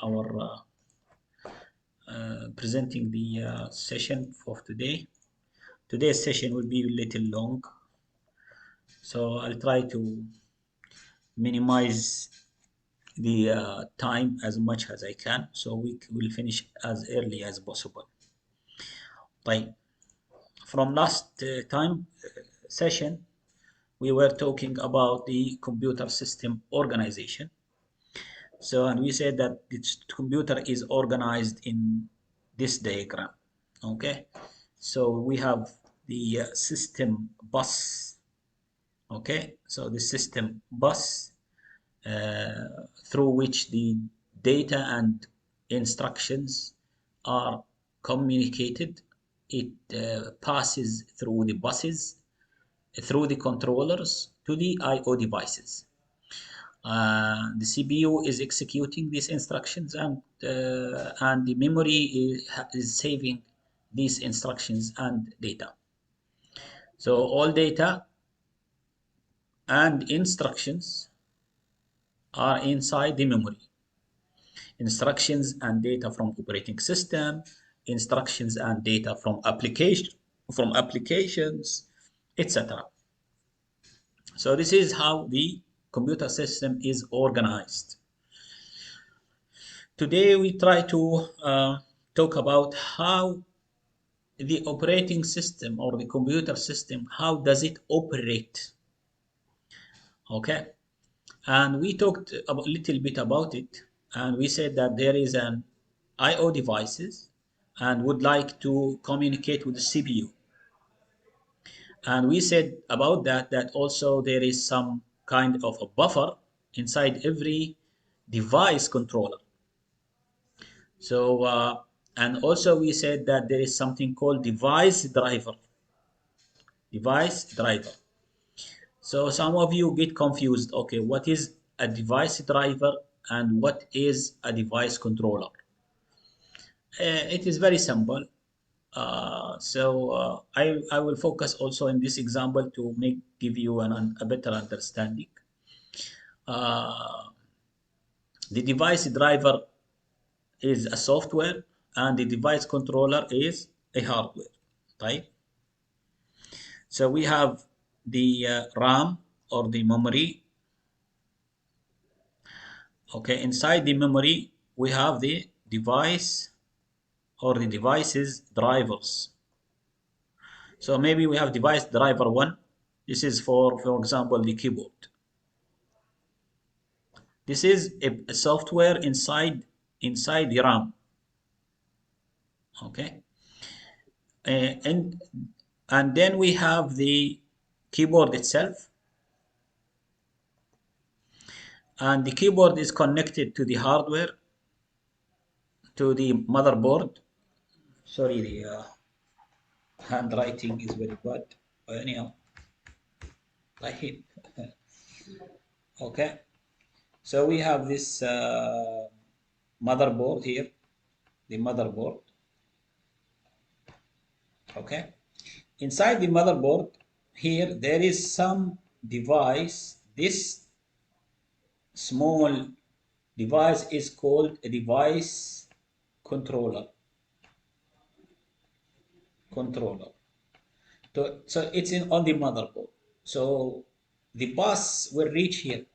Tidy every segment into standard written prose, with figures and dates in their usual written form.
our presenting the session for today. Today's session will be a little long, so I'll try to minimize the time as much as I can, so we will finish as early as possible. Right. From last time session, we were talking about the computer system organization. So, and we said that its computer is organized in this diagram. Okay, so we have the system bus. Okay, so the system bus through which the data and instructions are communicated. It passes through the buses, through the controllers to the I/O devices. The CPU is executing these instructions, and the memory is saving these instructions and data. So all data and instructions are inside the memory. Instructions and data from operating system, instructions and data from applications, etc. So this is how the computer system is organized. Today we try to talk about how the operating system or the computer system, how does it operate? Okay, and we talked a little bit about it, and we said that there is an I/O devices and would like to communicate with the CPU. And we said about that also there is some kind of a buffer inside every device controller. So, and also we said that there is something called device driver. Device driver. So some of you get confused. Okay, what is a device driver and what is a device controller? It is very simple. I will focus also in this example to give you a better understanding. The device driver is a software and the device controller is a hardware, right? So we have the RAM or the memory. Okay, inside the memory we have the device or the device's drivers. So maybe we have device driver 1. This is for example, the keyboard. This is a software inside the RAM. Okay, and then we have the keyboard itself, and the keyboard is connected to the hardware, to the motherboard. Sorry, the handwriting is very bad. But anyhow, like it. Okay, so we have this motherboard here, the motherboard. Okay, inside the motherboard here there is some device. This small device is called a device controller. So it's on the motherboard. So the bus will reach here,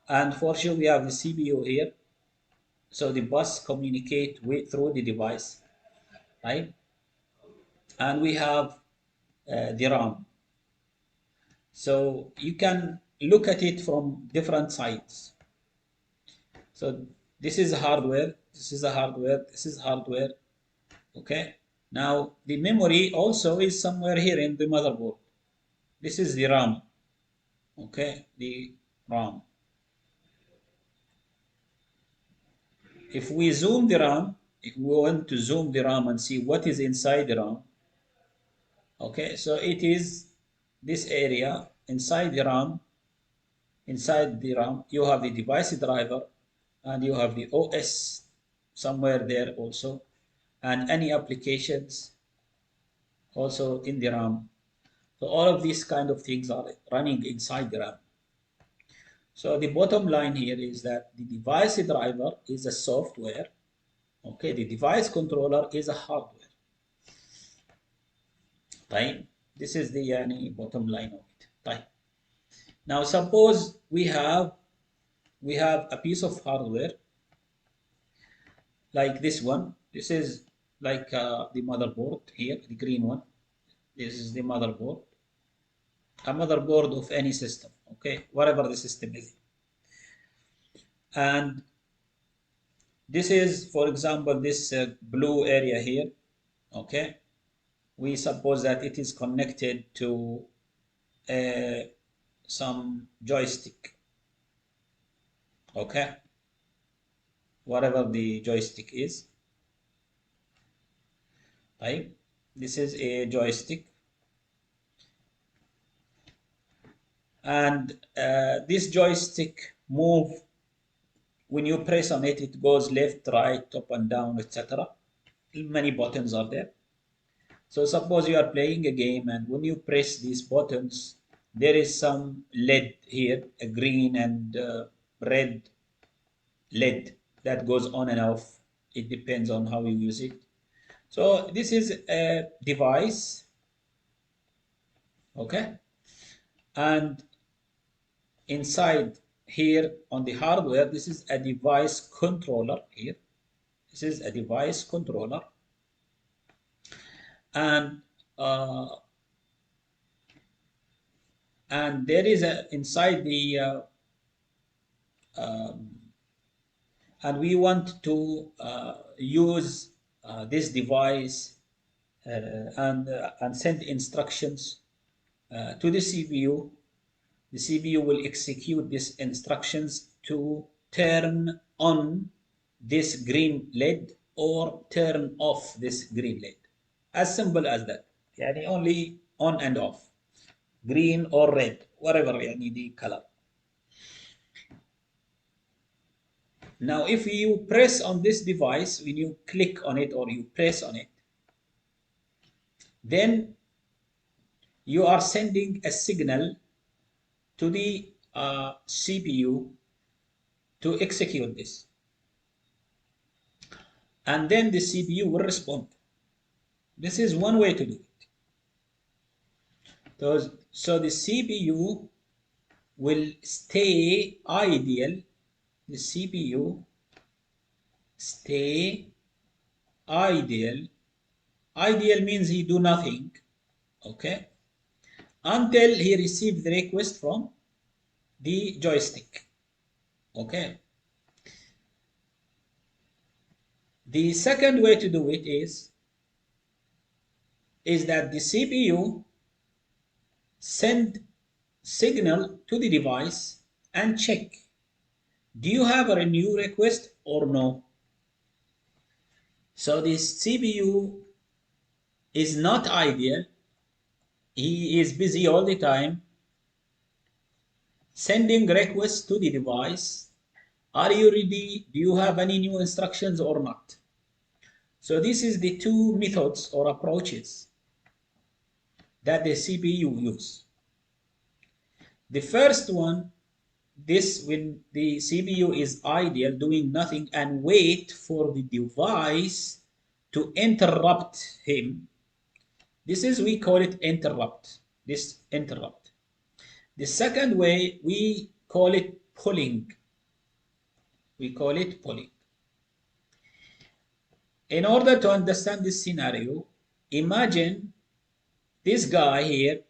and for sure we have the CPU here. So the bus communicate through the device, right? And we have the RAM. So you can look at it from different sides. So this is hardware, this is a hardware, this is hardware. Okay, now the memory also is somewhere here in the motherboard. This is the RAM. Okay, the RAM. If we zoom the RAM, if we want to zoom the RAM and see what is inside the RAM, okay, so it is this area inside the RAM. Inside the RAM, you have the device driver and you have the OS somewhere there also, and any applications also in the RAM. So all of these kind of things are running inside the RAM. So the bottom line here is that the device driver is a software. Okay, the device controller is a hardware. Right? This is the bottom line of it. Right? Now suppose we have a piece of hardware like this one. This is like the motherboard here, the green one. This is the motherboard, a motherboard of any system, okay, whatever the system is. And this is, for example, this blue area here, okay. We suppose that it is connected to some joystick, okay, whatever the joystick is, right? This is a joystick, and this joystick move when you press on it. It goes left, right, up and down, etc. Many buttons are there. So suppose you are playing a game, and when you press these buttons, there is some LED here, a green and red LED that goes on and off. It depends on how you use it. So this is a device, okay? And inside here on the hardware, this is a device controller here. This is a device controller. And there is a inside the and we want to use this device and send instructions to the CPU. The CPU will execute these instructions to turn on this green LED or turn off this green LED. As simple as that. Yani only on and off, green or red, whatever the color. Now, if you press on this device, when you click on it or you press on it, then you are sending a signal to the CPU to execute this. And then the CPU will respond. This is one way to do it. So the CPU will stay ideal. The CPU stay ideal. Ideal means he do nothing, okay, until he receives the request from the joystick, okay. The second way to do it is that the CPU send signal to the device and check, do you have a new request or no? So the CPU is not ideal. He is busy all the time sending requests to the device. Are you ready? Do you have any new instructions or not? So this is the two methods or approaches that the CPU use. The first one, this when the CPU is idle, doing nothing, and wait for the device to interrupt him. This is, we call it interrupt. This interrupt. The second way, we call it pulling. We call it pulling. In order to understand this scenario, imagine this guy here.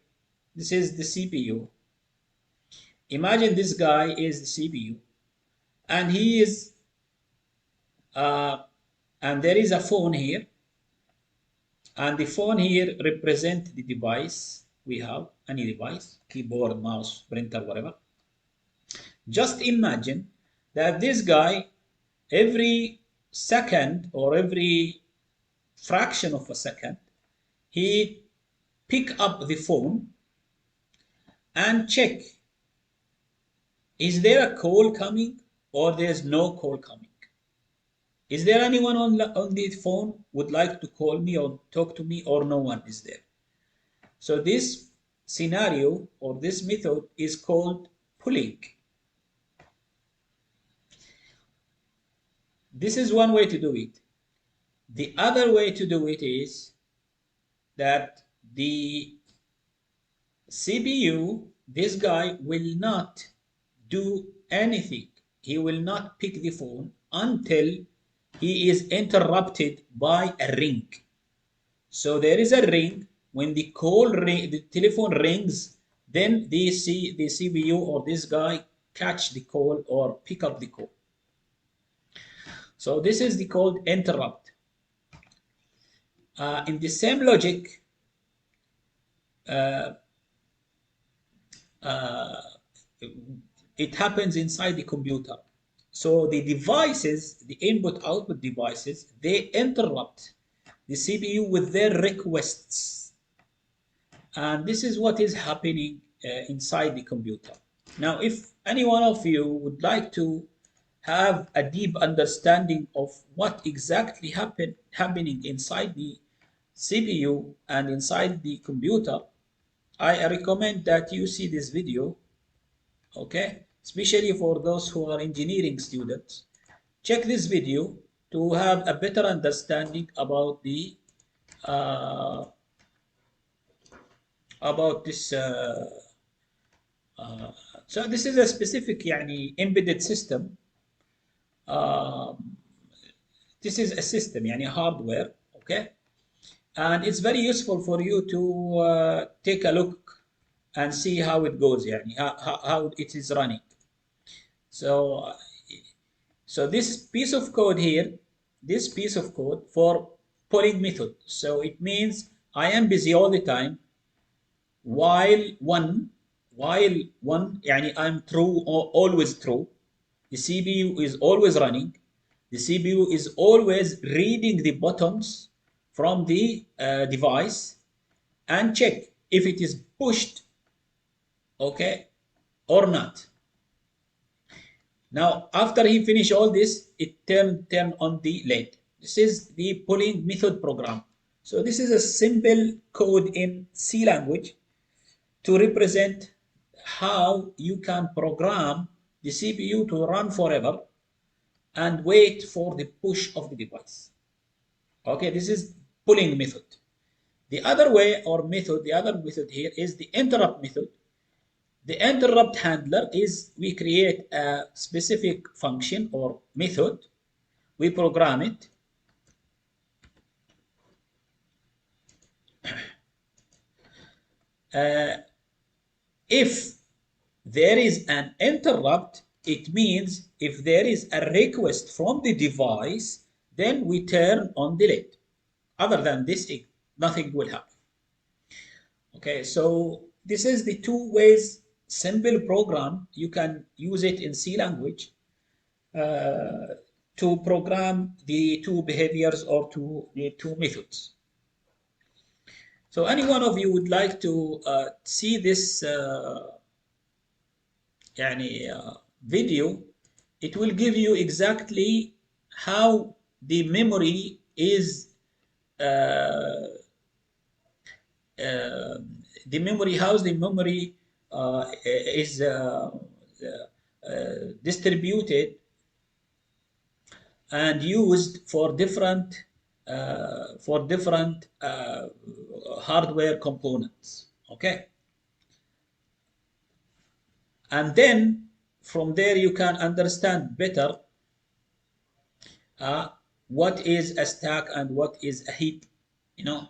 This is the CPU. Imagine this guy is the CPU, and he is, and there is a phone here, and the phone here represents the device. We have any device, keyboard, mouse, printer, whatever. Just imagine that this guy, every second or every fraction of a second, he pick up the phone and check, is there a call coming or there's no call coming? Is there anyone on the phone would like to call me or talk to me, or no one is there? So this scenario or this method is called pulling. This is one way to do it. The other way to do it is that the CPU, this guy will not do anything. He will not pick the phone until he is interrupted by a ring. So there is a ring. When the telephone rings, then the CPU or this guy catch the call or pick up the call. So this is the called interrupt. In the same logic, uh, uh, it happens inside the computer. So the devices, the input-output devices, they interrupt the CPU with their requests. And this is what is happening inside the computer. Now, if any one of you would like to have a deep understanding of what exactly happening inside the CPU and inside the computer, I recommend that you see this video, okay? Especially for those who are engineering students. Check this video to have a better understanding about the about this. So this is a specific يعني embedded system. This is a system يعني hardware, okay? And it's very useful for you to take a look and see how it goes يعني how it is running. So so this piece of code here, this piece of code for polling method. So it means I am busy all the time while one يعني I'm true or always true. The CPU is always running. The CPU is always reading the buttons from the device and check if it is pushed, okay, or not. Now, after he finish all this, it turn on the LED. This is the polling method program. So this is a simple code in C language to represent how you can program the CPU to run forever and wait for the push of the device. Okay, this is polling method. The other way or method, the other method here is the interrupt method. The interrupt handler is we create a specific function or method, we program it, if there is an interrupt, it means if there is a request from the device, then we turn on the LED. Other than this, nothing will happen. Okay, so this is the two ways simple program. You can use it in C language to program the two behaviors or the two methods. So any one of you would like to see this video, it will give you exactly how the memory is how the memory is distributed and used for different hardware components. Okay, and then from there you can understand better what is a stack and what is a heap, you know,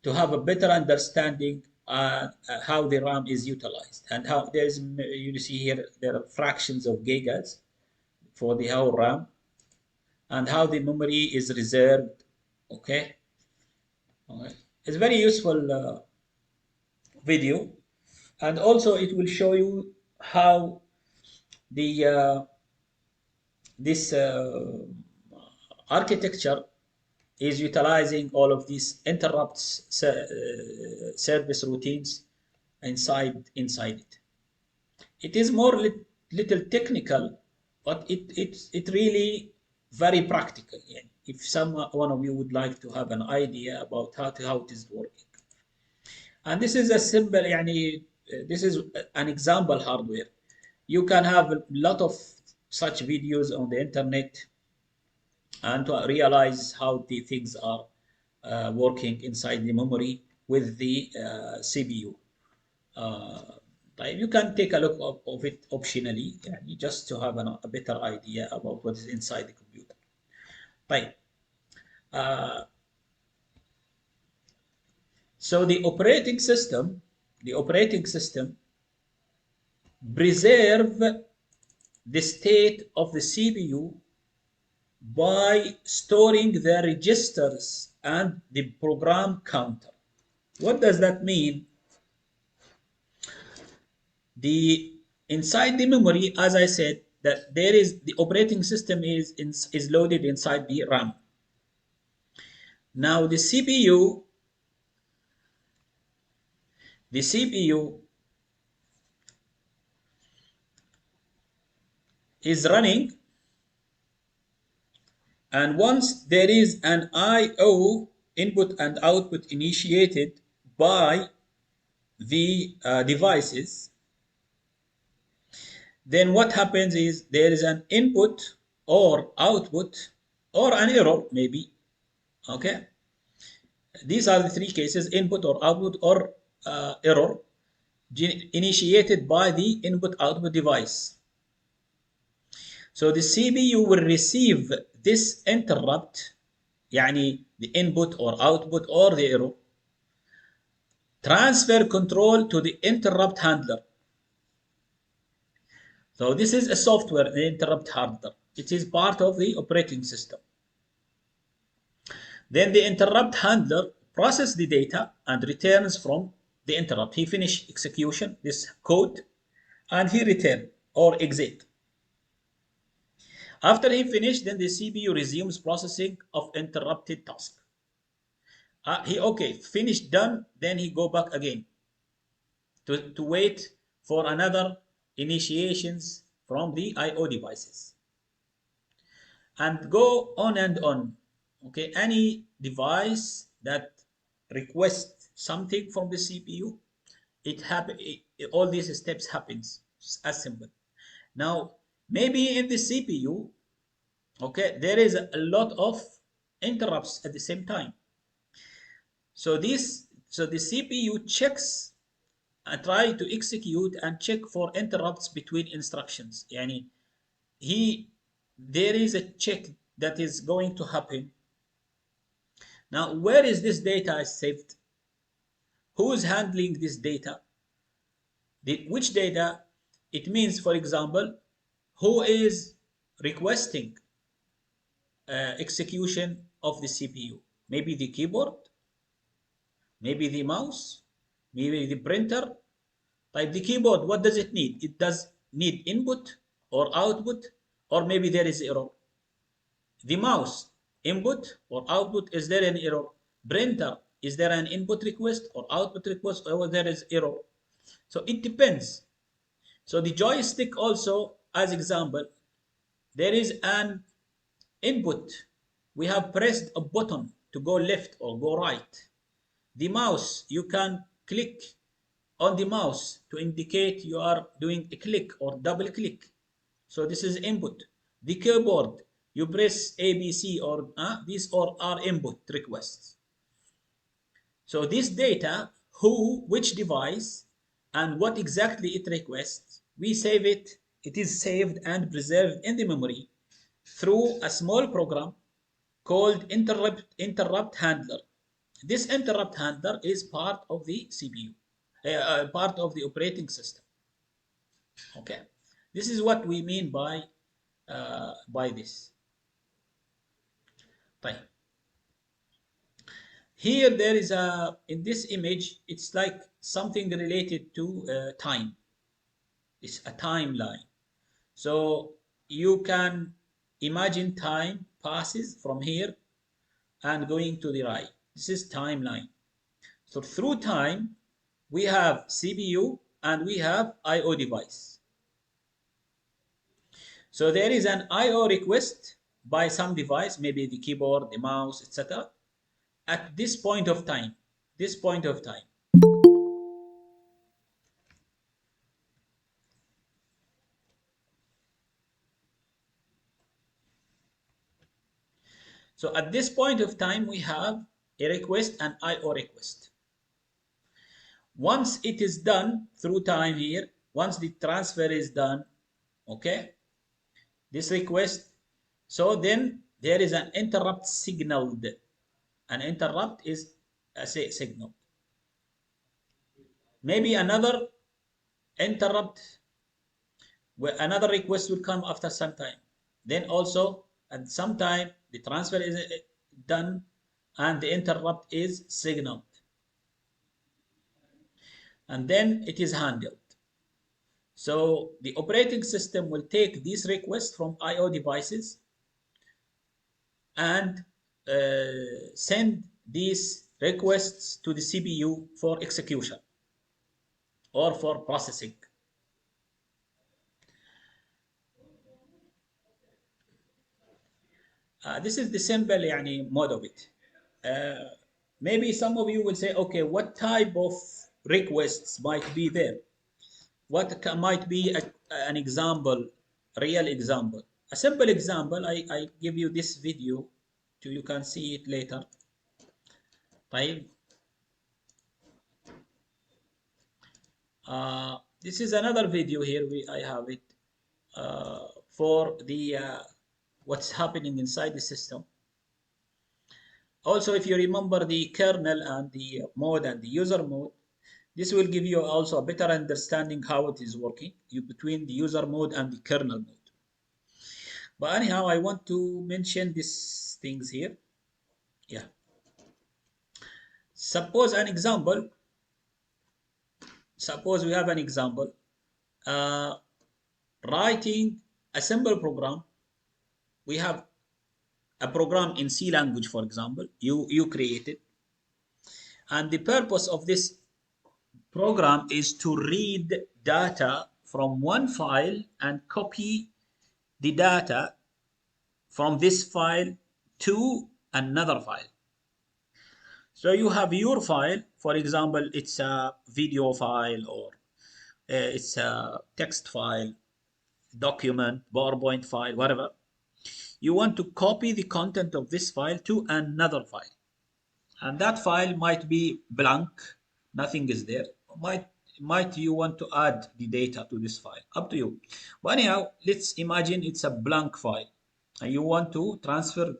to have a better understanding how the RAM is utilized and how there's, you see here, there are fractions of gigas for the whole RAM and how the memory is reserved. Okay, it's very useful video, and also it will show you how the this architecture is utilizing all of these interrupts service routines inside it. It is more little technical, but it really very practical. Yeah. If one of you would like to have an idea about how it is working, and this is a simple, this is an example hardware. You can have a lot of such videos on the internet and to realize how the things are working inside the memory with the CPU. You can take a look of it optionally, يعني, just to have a better idea about what is inside the computer. طيب. Uh, so the operating system preserve the state of the CPU by storing the registers and the program counter. What does that mean? The inside the memory, as I said, that there is the operating system is loaded inside the RAM. Now the CPU is running, and once there is an I/O input and output initiated by the devices, then what happens is there is an input or output or an error maybe. Okay, these are the three cases: input or output or error initiated by the input output device. So the CPU will receive this interrupt, يعني the input or output or the error, transfer control to the interrupt handler. So this is a software, the interrupt handler. It is part of the operating system. Then the interrupt handler processes the data and returns from the interrupt. He finished execution, this code, and he return or exit. After he finished, then the CPU resumes processing of interrupted task. He okay, finished, done, then he go back again to wait for another initiations from the I/O devices. And go on and on. Okay, any device that requests something from the CPU, all these steps happens as simple. Now, maybe in the CPU, okay, there is a lot of interrupts at the same time. So the CPU checks and try to execute and check for interrupts between instructions. يعني there is a check that is going to happen. Now, where is this data saved? Who is handling this data? Which data? It means, for example, who is requesting execution of the CPU? Maybe the keyboard, maybe the mouse, maybe the printer. Type the keyboard, what does it need? It does need input or output, or maybe there is error. The mouse, input or output, is there an error? Printer, is there an input request or output request, or there is error? So it depends. So the joystick also, as example, there is an input. We have pressed a button to go left or go right. The mouse, you can click on the mouse to indicate you are doing a click or double click. So this is input. The keyboard, you press A, B, C, or these all are input requests. So this data, which device, and what exactly it requests, we save it. It is saved and preserved in the memory through a small program called interrupt handler. This interrupt handler is part of the CPU, part of the operating system. Okay, this is what we mean by this. طيب. Here there is in this image, it's like something related to time. It's a timeline. So you can imagine time passes from here and going to the right. This is timeline. So through time, we have CPU and we have I/O device. So there is an I/O request by some device, maybe the keyboard, the mouse, etc. At this point of time, So at this point of time, we have a request and IO request. Once it is done through time here, once the transfer is done, okay, this request, so then there is an interrupt signaled. An interrupt is a signal. Maybe another interrupt, where another request will come after some time. Then also at some time the transfer is done and the interrupt is signaled. And then it is handled. So the operating system will take these requests from IO devices and send these requests to the CPU for execution or for processing. This is the simple mode of it. Maybe some of you will say, okay, what type of requests might be there? What might be an example, real example? A simple example, I give you this video, so you can see it later. طيب. This is another video here. I have it for the what's happening inside the system. Also, if you remember the kernel and the mode and the user mode, this will give you also a better understanding how it is working between the user mode and the kernel mode. But anyhow, I want to mention these things here. Yeah. Suppose an example. Suppose we have an example. Writing a simple program. We have a program in C language, for example, you created. And the purpose of this program is to read data from one file and copy the data from this file to another file. So you have your file, for example, it's a video file or it's a text file, document, PowerPoint file, whatever. You want to copy the content of this file to another file. And that file might be blank, nothing is there. Might you want to add the data to this file? Up to you. But anyhow, let's imagine it's a blank file and you want to transfer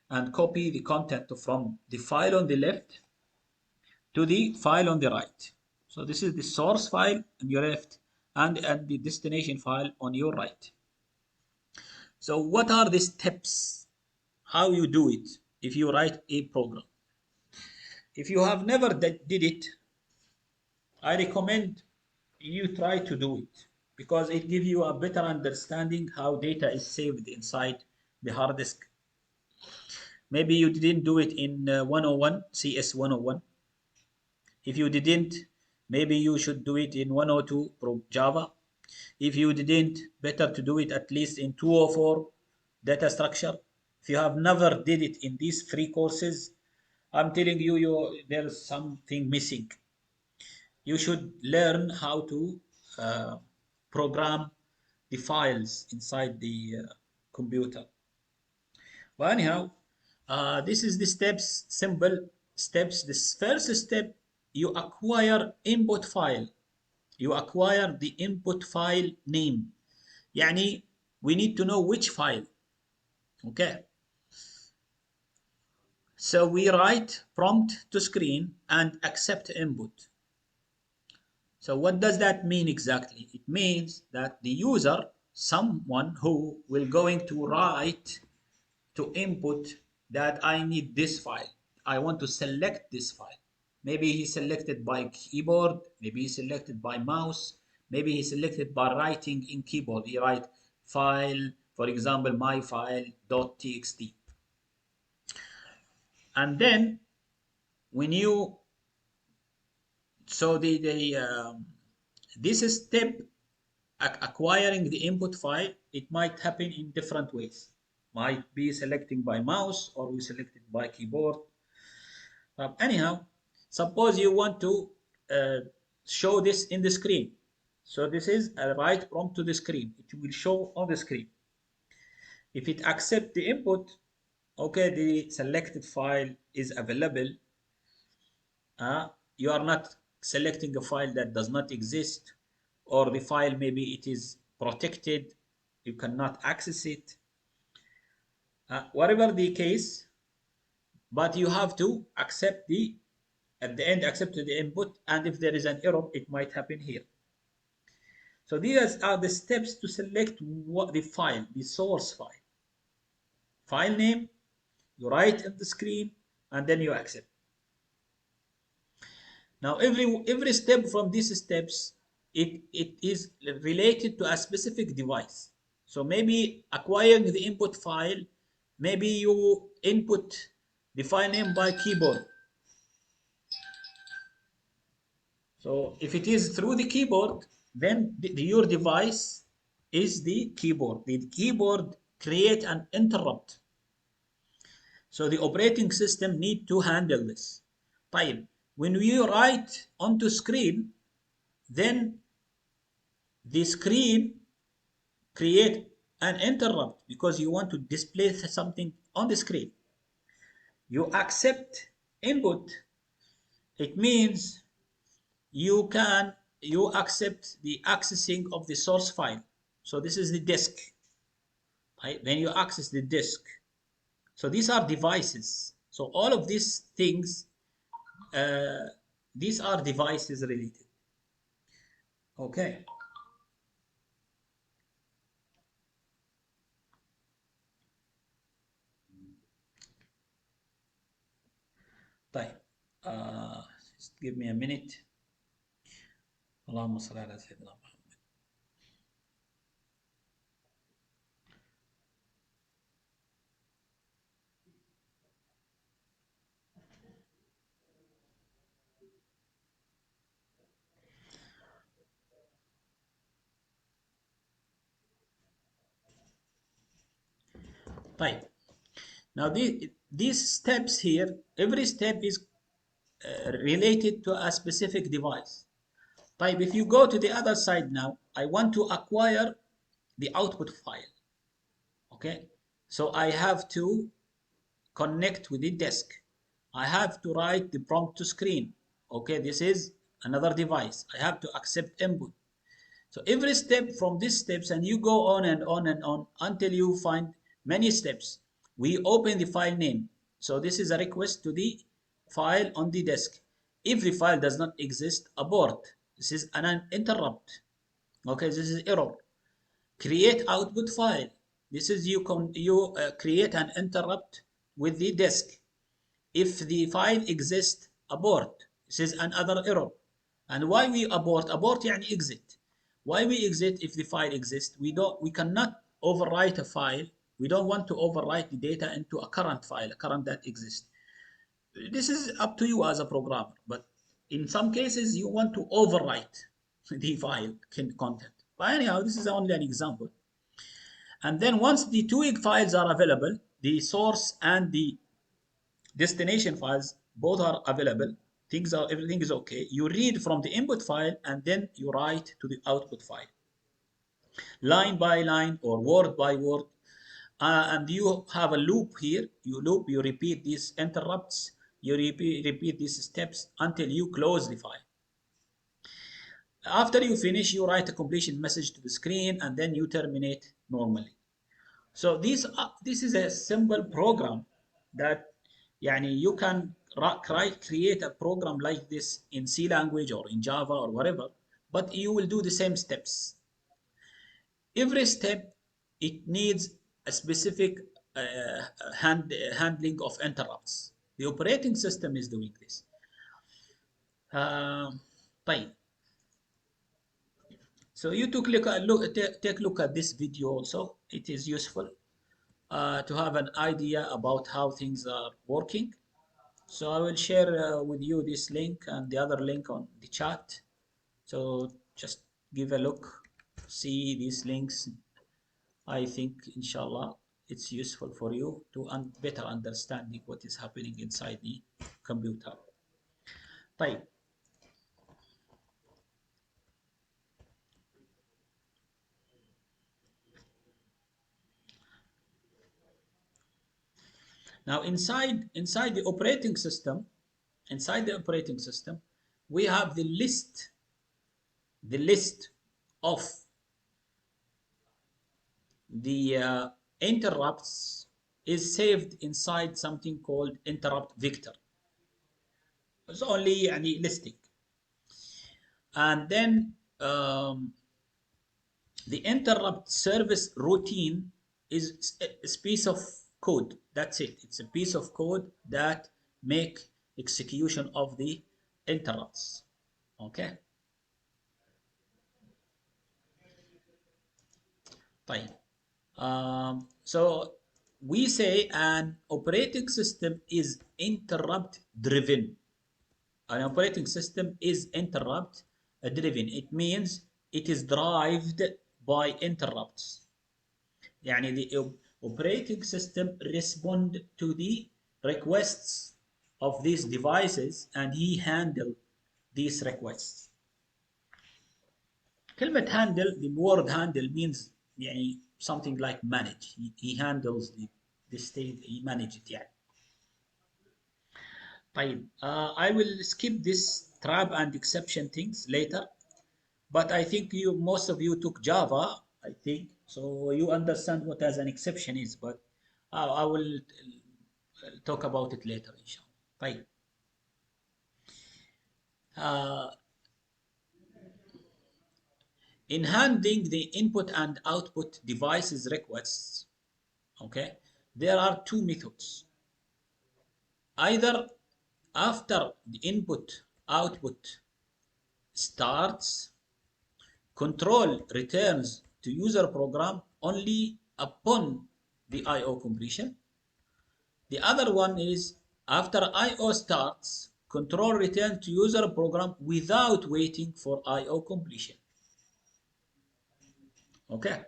and copy the content from the file on the left to the file on the right. So this is the source file on your left and the destination file on your right. So what are the steps? How you do it if you write a program? If you have never did it, I recommend you try to do it because it gives you a better understanding how data is saved inside the hard disk. Maybe you didn't do it in 101, CS 101. If you didn't, maybe you should do it in 102 Java. If you didn't, better to do it at least in 204 data structure. If you have never did it in these three courses, I'm telling you, there's something missing. You should learn how to program the files inside the computer. But anyhow, this is the steps, simple steps. This first step, you acquire input file. You acquire the input file name. يعني we need to know which file. Okay. So we write prompt to screen and accept input. So what does that mean exactly? It means that the user, someone who will going to write to input that I need this file. I want to select this file. Maybe he selected by keyboard, maybe he selected by mouse, maybe he selected by writing in keyboard. He write file, for example, my file.txt. And then when you, so this step, acquiring the input file, it might happen in different ways. Might be selecting by mouse or we select it by keyboard. Anyhow, suppose you want to show this in the screen. So this is a write prompt to the screen. It will show on the screen. If it accepts the input, okay, the selected file is available. You are not selecting a file that does not exist, or the file maybe it is protected, you cannot access it. Whatever the case, but you have to accept the at the end accept the input, and if there is an error it might happen here. So these are the steps to select what the file, the source file name, you write in the screen, and then you accept. Now every step from these steps, it is related to a specific device. So maybe acquiring the input file, maybe you input the file name by keyboard. So if it is through the keyboard, then your device is the keyboard. The keyboard create an interrupt. So the operating system need to handle this. طيب, when we write onto screen, then the screen create an interrupt because you want to display something on the screen. You accept input, it means you accept the accessing of the source file. So this is the disk, right? When you access the disk, so these are devices. So all of these things, uh, these are devices related. Okay. طيب. Just give me a minute. اللهم صل على سيدنا محمد. طيب. Now these steps here, every step is related to a specific device. طيب, if you go to the other side now, I want to acquire the output file. Okay, so I have to connect with the disk. I have to write the prompt to screen. Okay, this is another device. I have to accept input. So every step from these steps, and you go on and on and on until you find many steps. We open the file name. So this is a request to the file on the disk. If the file does not exist, abort. This is an interrupt. Okay, this is error. Create output file. This is you create an interrupt with the disk. If the file exists, abort. This is another error. And why we abort? Abort يعني exit. Why we exit if the file exists? We cannot overwrite a file. We don't want to overwrite the data into a current file, a current that exists. This is up to you as a programmer, but in some cases you want to overwrite the file content. But anyhow, this is only an example. And then once the two files are available, the source and the destination files both are available, everything is okay, you read from the input file and then you write to the output file, line by line or word by word. And you have a loop here. You repeat these interrupts, you repeat these steps until you close the file. After you finish, you write a completion message to the screen and then you terminate normally. So this is a simple program that you can create a program like this in C language or in Java or whatever, but you will do the same steps. Every step, it needs a specific handling of interrupts. The operating system is doing this. طيب. So you take a look at this video also. It is useful to have an idea about how things are working. So I will share with you this link and the other link on the chat. So just give a look, see these links. I think, inshallah, it's useful for you to better understanding what is happening inside the computer. طيب. Now inside the operating system, we have the list of the interrupts is saved inside something called interrupt vector. It's only يعني listing. And then the interrupt service routine is a piece of code. That's it. It's a piece of code that make execution of the interrupts. Okay. طيب. So we say an operating system is interrupt driven. An operating system is interrupt driven. It means it is derived by interrupts. يعني the operating system respond to the requests of these devices and he handle these requests. كلمة handle, the word handle means يعني something like manage. He handles the state, he manage it يعني. طيب, I will skip this trap and exception things later, but I think most of you took Java, I think, so you understand what as an exception is, but I will talk about it later inshallah. طيب. Uh, in handling the input and output devices requests, okay, there are two methods. Either after the input output starts, control returns to user program only upon the IO completion. The other one is after IO starts, control returns to user program without waiting for IO completion. Okay.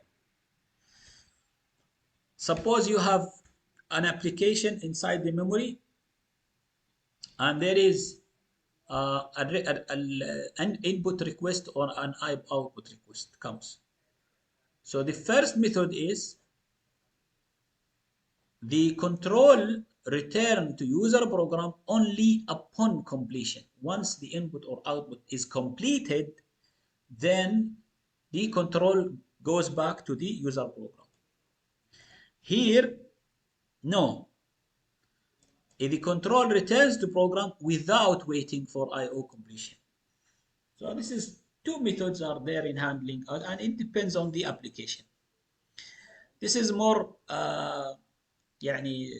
Suppose you have an application inside the memory and there is an input request or an output request comes. So the first method is the control return to user program only upon completion. Once the input or output is completed, then the control goes back to the user program. Here, no. The control returns to program without waiting for IO completion. So this is two methods are there in handling, and it depends on the application. This is more يعني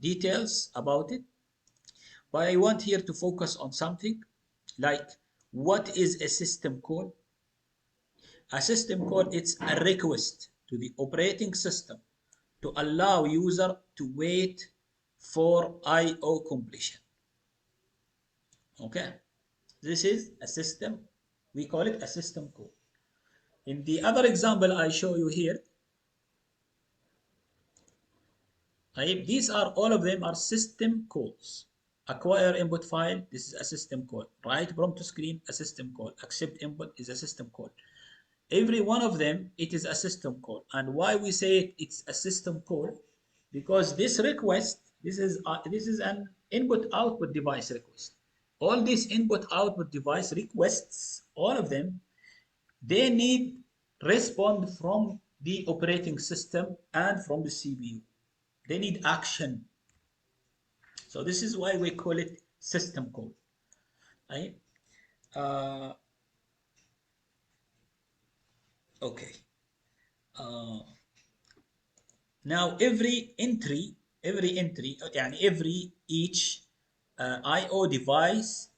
details about it, but I want here to focus on something like what is a system call. A system call, it's a request to the operating system to allow user to wait for IO completion. Okay, this is a system, we call it a system call. In the other example I show you here, these are all of them are system calls. Acquire input file, this is a system call. Write prompt to screen, a system call. Accept input is a system call. Every one of them, it is a system call. And why we say it's a system call? Because this request, this is an input output device request. All these input output device requests, all of them, they need respond from the operating system and from the CPU. They need action. So this is why we call it system call. Right? Okay. Now every entry, each IO device,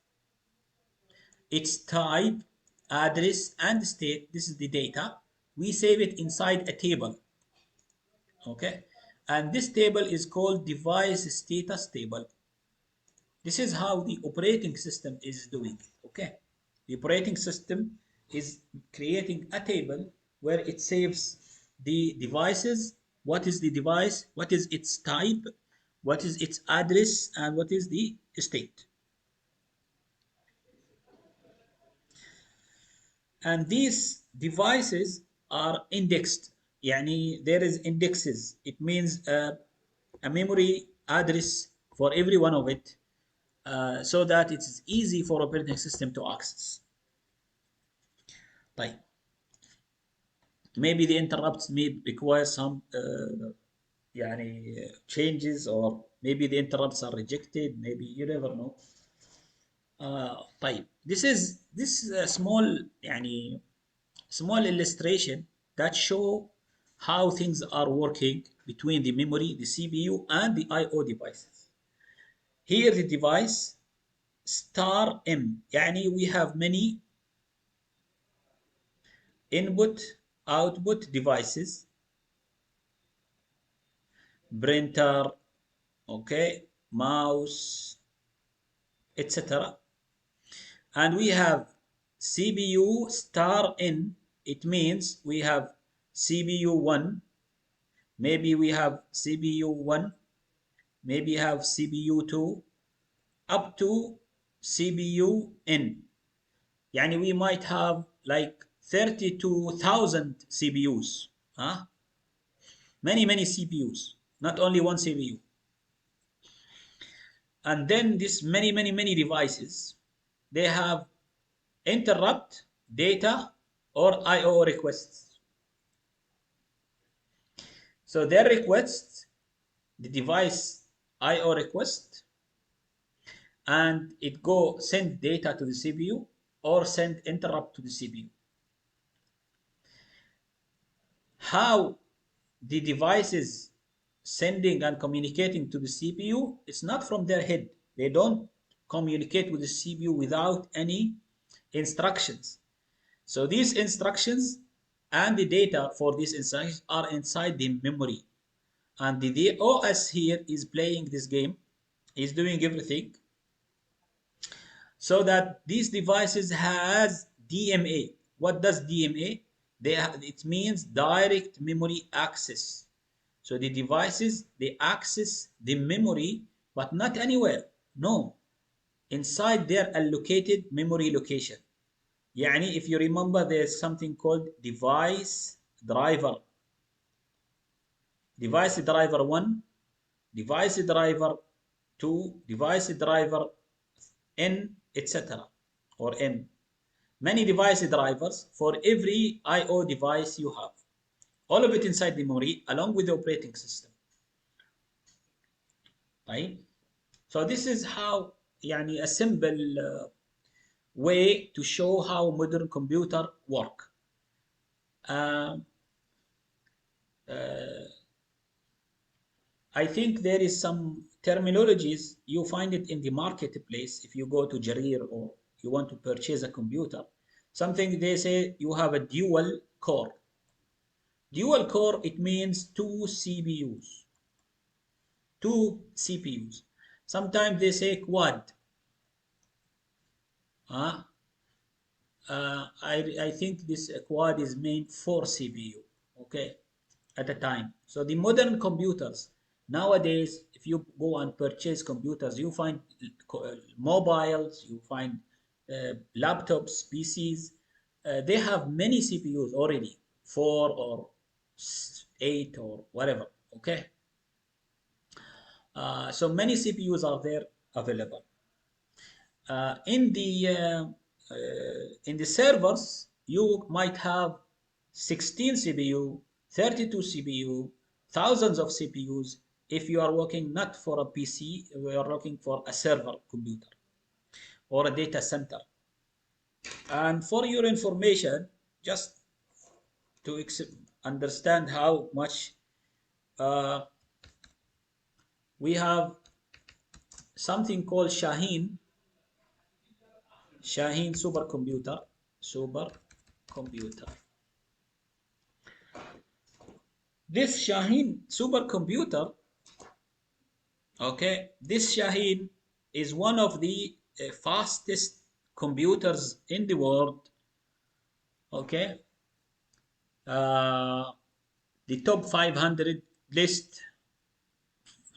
its type, address, and state, this is the data, we save it inside a table. Okay, and this table is called device status table. This is how the operating system is doing it. Okay, the operating system is creating a table where it saves the devices, what is the device, what is its type, what is its address, and what is the state. And these devices are indexed. يعني there is indexes. It means a memory address for every one of it, so that it's easy for operating system to access. طيب. Maybe the interrupts may require some يعني changes, or maybe the interrupts are rejected, maybe you never know. طيب, this is a small يعني small illustration that show how things are working between the memory, the CPU, and the I/O devices. Here the device star M, يعني we have many input output devices, printer, okay, mouse, etc. And we have CPU star N. It means we have CPU 1, maybe we have CPU 1, maybe have CPU 2, up to CPU N. يعني we might have like 32,000 CPUs. Huh? Many CPUs, not only one CPU. And then this many devices, they have interrupt, data, or I/O requests. So their requests, the device I/O request, and it go send data to the CPU or send interrupt to the CPU. How the devices sending and communicating to the CPU, it's not from their head. They don't communicate with the CPU without any instructions. So these instructions and the data for these instructions are inside the memory. And the OS here is playing this game, is doing everything, so that these devices has DMA. What does DMA? It means direct memory access. So the devices, they access the memory, but not anywhere. No, inside their allocated memory location. يعني if you remember, there's something called device driver. Device driver 1, device driver 2, device driver N, etc. or M. Many device drivers for every I/O device you have. All of it inside the memory along with the operating system. Right? So this is how يعني a simple way to show how modern computer work. I think there is some terminologies, you find it in the marketplace. If you go to Jarir or you want to purchase a computer, something they say you have a dual core. Dual core, it means two CPUs, two CPUs. Sometimes they say quad. I think this quad is meant for CPU, okay, at a time. So the modern computers, nowadays, if you go and purchase computers, you find mobiles, you find laptops, PCs, they have many CPUs already, 4 or 8 or whatever, okay? So many CPUs are there available. In the servers, you might have 16 CPU, 32 CPU, thousands of CPUs. If you are working not for a PC, you are working for a server computer or a data center. And for your information, just to understand how much we have something called Shaheen supercomputer. This Shaheen supercomputer, okay, this Shaheen is one of the fastest computers in the world, okay. The top 500 list,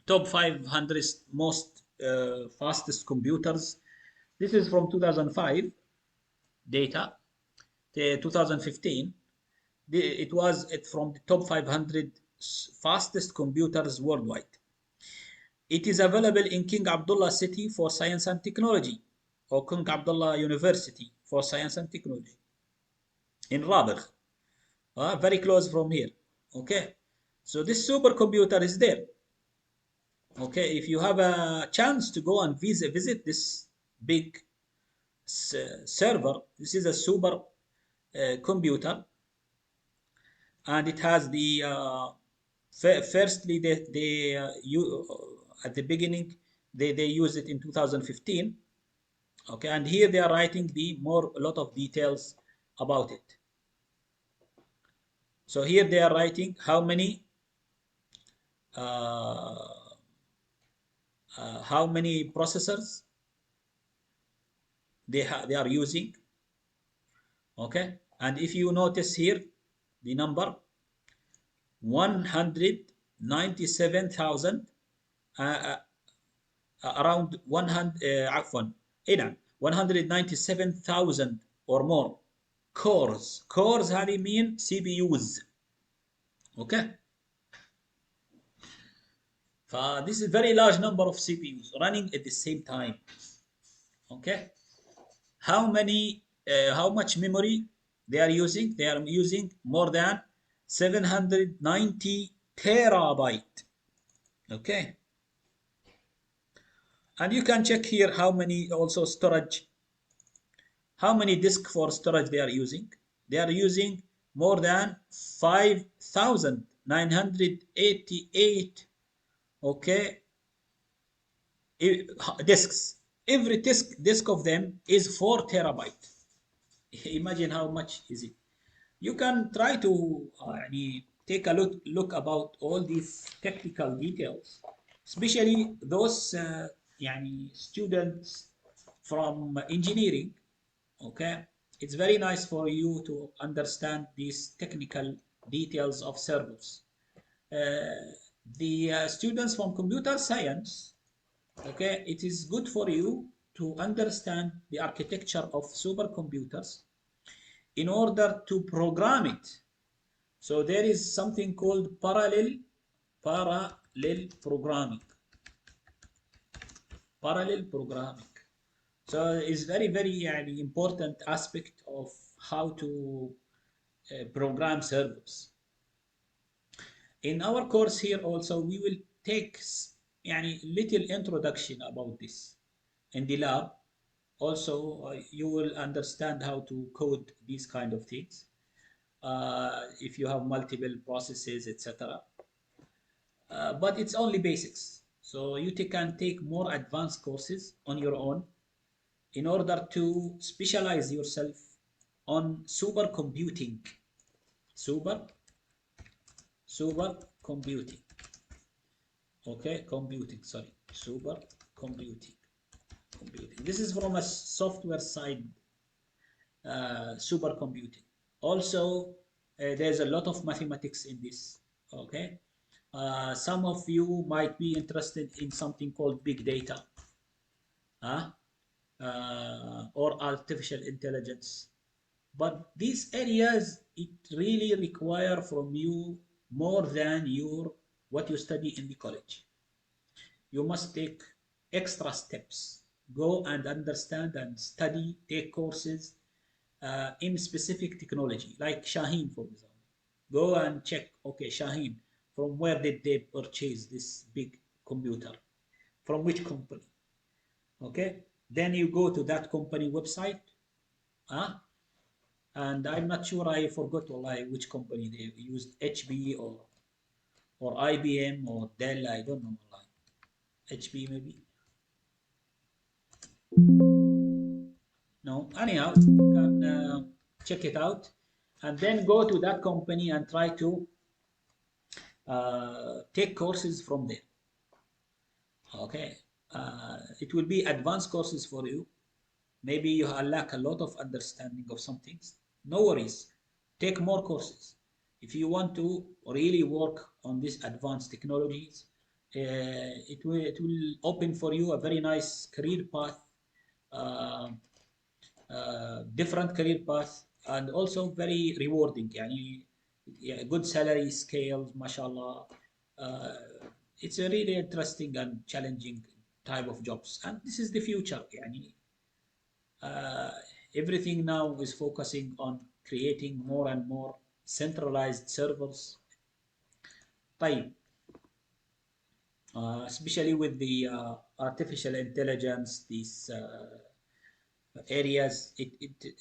top 500 most fastest computers. This is from 2005 data, 2015. It was from the top 500 fastest computers worldwide. It is available in King Abdullah City for Science and Technology, or King Abdullah University for Science and Technology in Rabigh, very close from here. Okay, so this supercomputer is there. Okay, if you have a chance to go and visit this big server, this is a super computer, and it has the firstly they at the beginning they use it in 2015. Okay, and here they are writing a lot of details about it. So here they are writing uh, how many processors they are using. Okay, and if you notice here the number 197,000 uh, around 100 عفوا اي نعم 197,000 or more cores هذه mean CPUs. Okay, this is a very large number of CPUs running at the same time. Okay, how much memory they are using? They are using more than 790 terabyte. Okay, and you can check here how many also storage, how many disk for storage they are using. They are using more than 5,988. Okay, disks. Every disk of them is 4 terabyte. Imagine how much is it. You can try to take a look about all these technical details, especially those students from engineering. Okay, it's very nice for you to understand these technical details of servers. The students from computer science, okay, it is good for you to understand the architecture of supercomputers in order to program it. So there is something called parallel programming. Parallel programming. So it's very important aspect of how to program servers. In our course here also we will take little introduction about this in the lab. Also you will understand how to code these kind of things if you have multiple processes, etc. But it's only basics. So you can take more advanced courses on your own in order to specialize yourself on supercomputing. Supercomputing. Okay, computing, sorry. Supercomputing. This is from a software side, supercomputing. Also, there's a lot of mathematics in this. Okay, some of you might be interested in something called big data, or artificial intelligence. But these areas, it really require from you more than what you study in the college. You must take extra steps. Go and understand and study, take courses in specific technology, like Shaheen, for example. Go and check, okay, Shaheen, from where did they purchase this big computer? From which company? Okay, then you go to that company website, and I'm not sure, I forgot which company they used, HP or IBM or Dell, I don't know, HP maybe. No, anyhow, you can check it out and then go to that company and try to take courses from there. Okay, it will be advanced courses for you. Maybe you lack a lot of understanding of some things. No worries, take more courses. If you want to really work on these advanced technologies, it will open for you a very nice career path, uh, different career path, and also very rewarding. Yeah, good salary scales, mashallah. Uh, it's a really interesting and challenging type of jobs, and this is the future. يعني, uh, everything now is focusing on creating more and more centralized servers. طيب, especially with the artificial intelligence, these areas,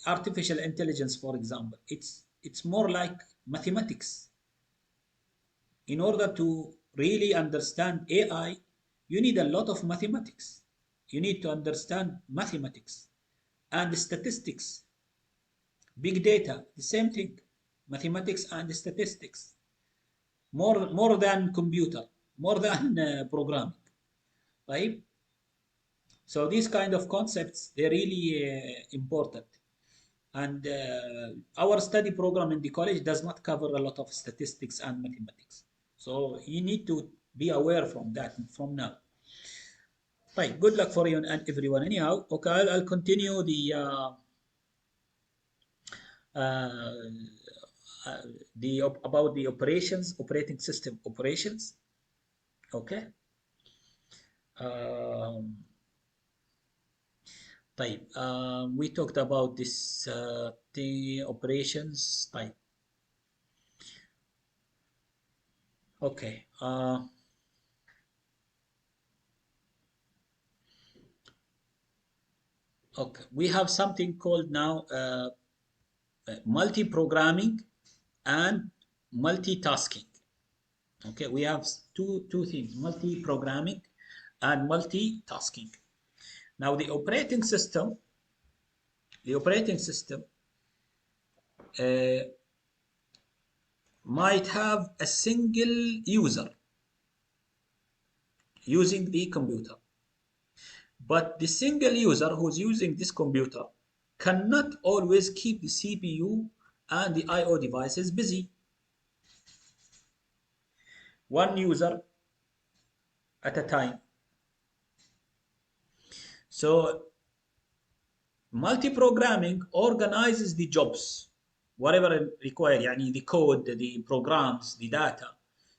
artificial intelligence, for example, it's more like mathematics. In order to really understand AI, you need a lot of mathematics. You need to understand mathematics and statistics, big data, the same thing, mathematics and statistics, more than computer, more than programming. Right? So these kind of concepts, they're really important. And our study program in the college does not cover a lot of statistics and mathematics. So you need to be aware from that from now. Right, good luck for you and everyone. Anyhow, okay, I'll continue uh, about the operations, operating system operations. Okay. Um, طيب, we talked about this the operations. طيب. Okay. Okay. We have something called now multi-programming and multitasking. Okay, we have two things: multi-programming and multitasking. Now, the operating system uh, might have a single user using the computer, but the single user who's using this computer cannot always keep the CPU and the I/O devices busy. One user at a time. So multi-programming organizes the jobs, whatever required, يعني the code, the programs, the data.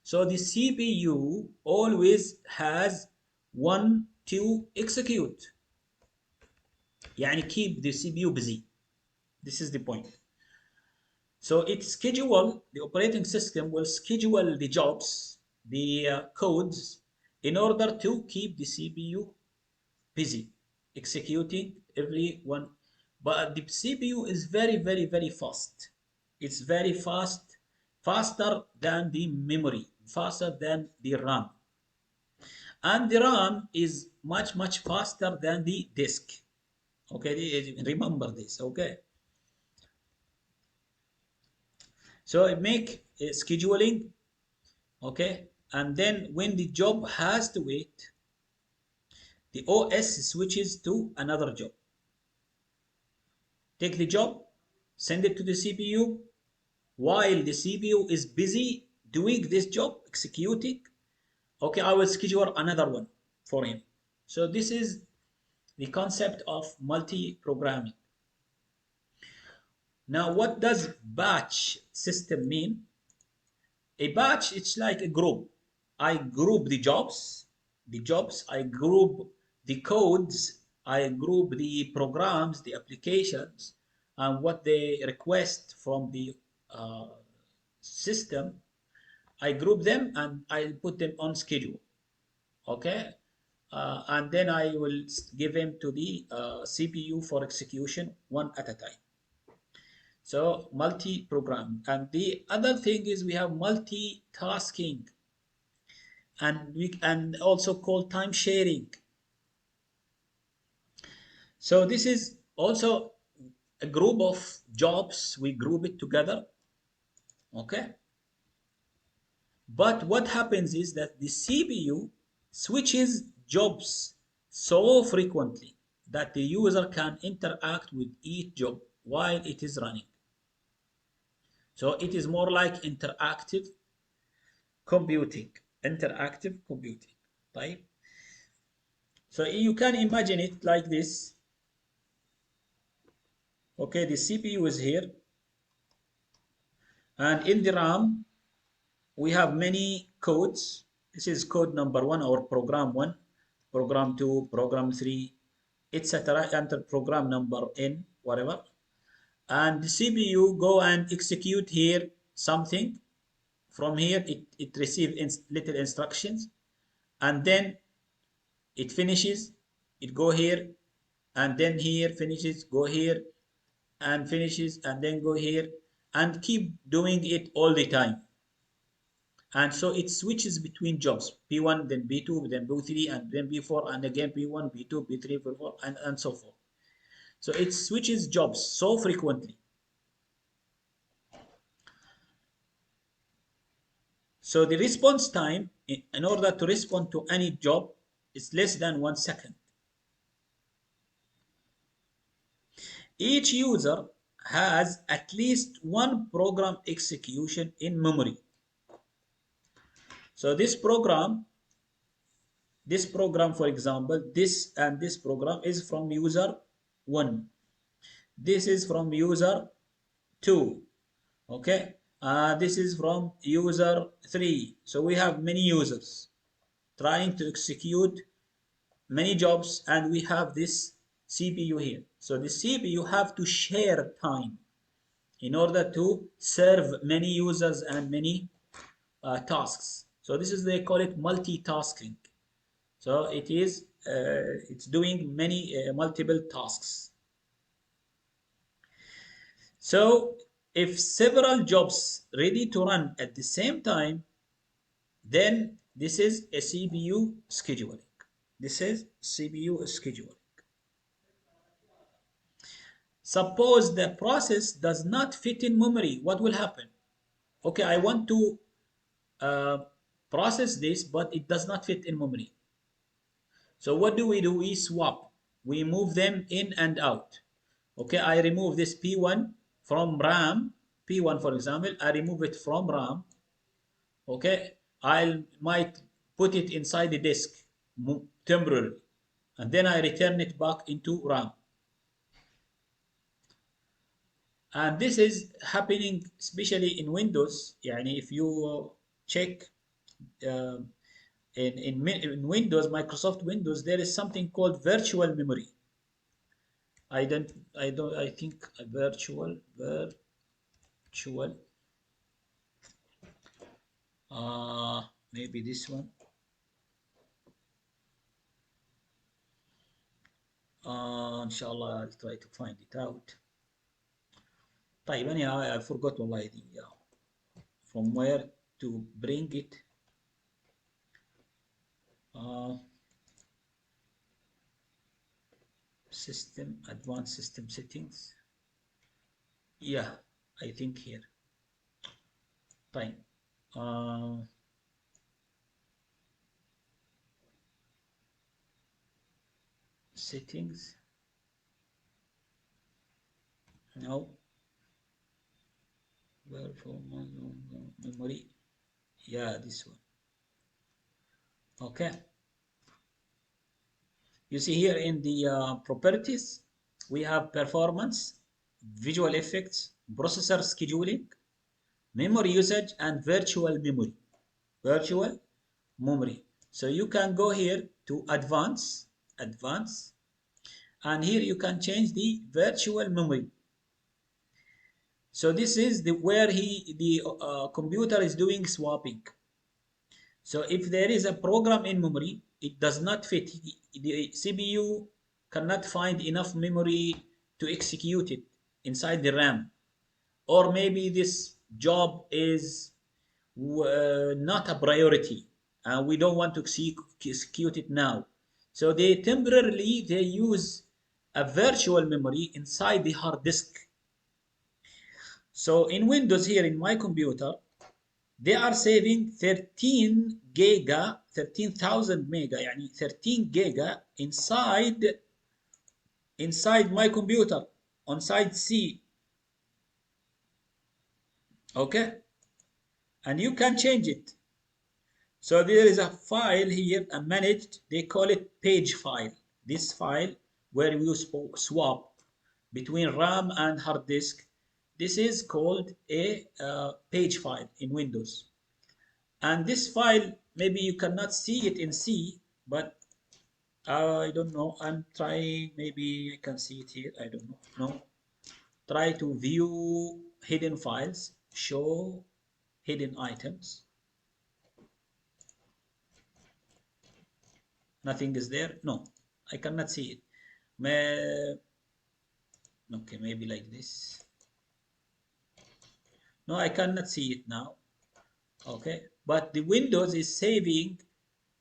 So the CPU always has one to execute. يعني keep the CPU busy. This is the point. So the operating system will schedule the jobs, the codes, in order to keep the CPU busy, executing every one. But the CPU is very, very, very fast. It's very fast, faster than the memory, faster than the RAM. And the RAM is much, much faster than the disk. Okay, remember this, okay? So I make scheduling, okay? And then when the job has to wait, the OS switches to another job. Take the job, send it to the CPU. While the CPU is busy doing this job, executing, okay, I will schedule another one for him. So this is the concept of multi-programming. Now, what does batch system mean? A batch, it's like a group. I group the jobs, I group the codes, I group the programs, the applications, and what they request from the uh, system. I group them and I put them on schedule. Okay. And then I will give them to the CPU for execution one at a time. So multi-program. And the other thing is we have multitasking, and we and also called time sharing. So this is also a group of jobs. We group it together. Okay. But what happens is that the CPU switches jobs so frequently that the user can interact with each job while it is running. So it is more like interactive computing. Interactive computing. Right? So you can imagine it like this. Okay, the CPU is here. And in the RAM, we have many codes. This is code number 1 or program 1, program 2, program 3, etc. Enter program number in whatever. And the CPU go and execute here something. From here it receives little instructions, and then it finishes, it go here, and then here finishes, go here, and finishes, and then go here, and keep doing it all the time. And so it switches between jobs, P1, then B2, then B3, and then B4, and again B1, B2, B3, B4, and so forth. So it switches jobs so frequently. So the response time, in order to respond to any job, is less than 1 second. Each user has at least one program execution in memory. So this program, for example, this and this program is from user 1. This is from user 2. Okay. This is from user 3. So we have many users trying to execute many jobs, and we have this CPU here. So the CPU have to share time in order to serve many users and many tasks. So this is, they call it multitasking. So it is it's doing many multiple tasks. So if several jobs ready to run at the same time, then this is a CPU scheduling. This is CPU scheduling. Suppose the process does not fit in memory, what will happen? Okay, I want to uh, process this, but it does not fit in memory. So what do? We swap. We move them in and out. Okay, I remove this P1 from RAM. P1, for example, I remove it from RAM. Okay, I might put it inside the disk temporarily, and then I return it back into RAM. And this is happening especially in Windows. يعني if you check uh, in Windows, Microsoft Windows, there is something called virtual memory. I think virtual, maybe this one. Inshallah, I'll try to find it out. طيب أنا I forgot والله دي from where to bring it. System, advanced system settings. Yeah, I think here. طيب settings. No. Where for memory? Yeah, this one. Okay. You see here in the properties, we have performance, visual effects, processor scheduling, memory usage, and virtual memory. Virtual memory. So you can go here to advanced, and here you can change the virtual memory. So this is where the computer is doing swapping. So if there is a program in memory, it does not fit. The CPU cannot find enough memory to execute it inside the RAM. Or maybe this job is not a priority and we don't want to execute it now. So they temporarily use a virtual memory inside the hard disk. So in Windows here in my computer, they are saving 13 giga, 13,000 mega, يعني 13 giga inside my computer, on side C. Okay? And you can change it. So there is a file here, a managed, they call it page file. This file where you swap between RAM and hard disk, this is called a page file in Windows. And this file maybe you cannot see it in C, but I don't know. I'm trying. Maybe I can see it here. I don't know. No. Try to view hidden files. Show hidden items. Nothing is there. No, I cannot see it. Okay, maybe like this. No, I cannot see it now. Okay, but the Windows is saving.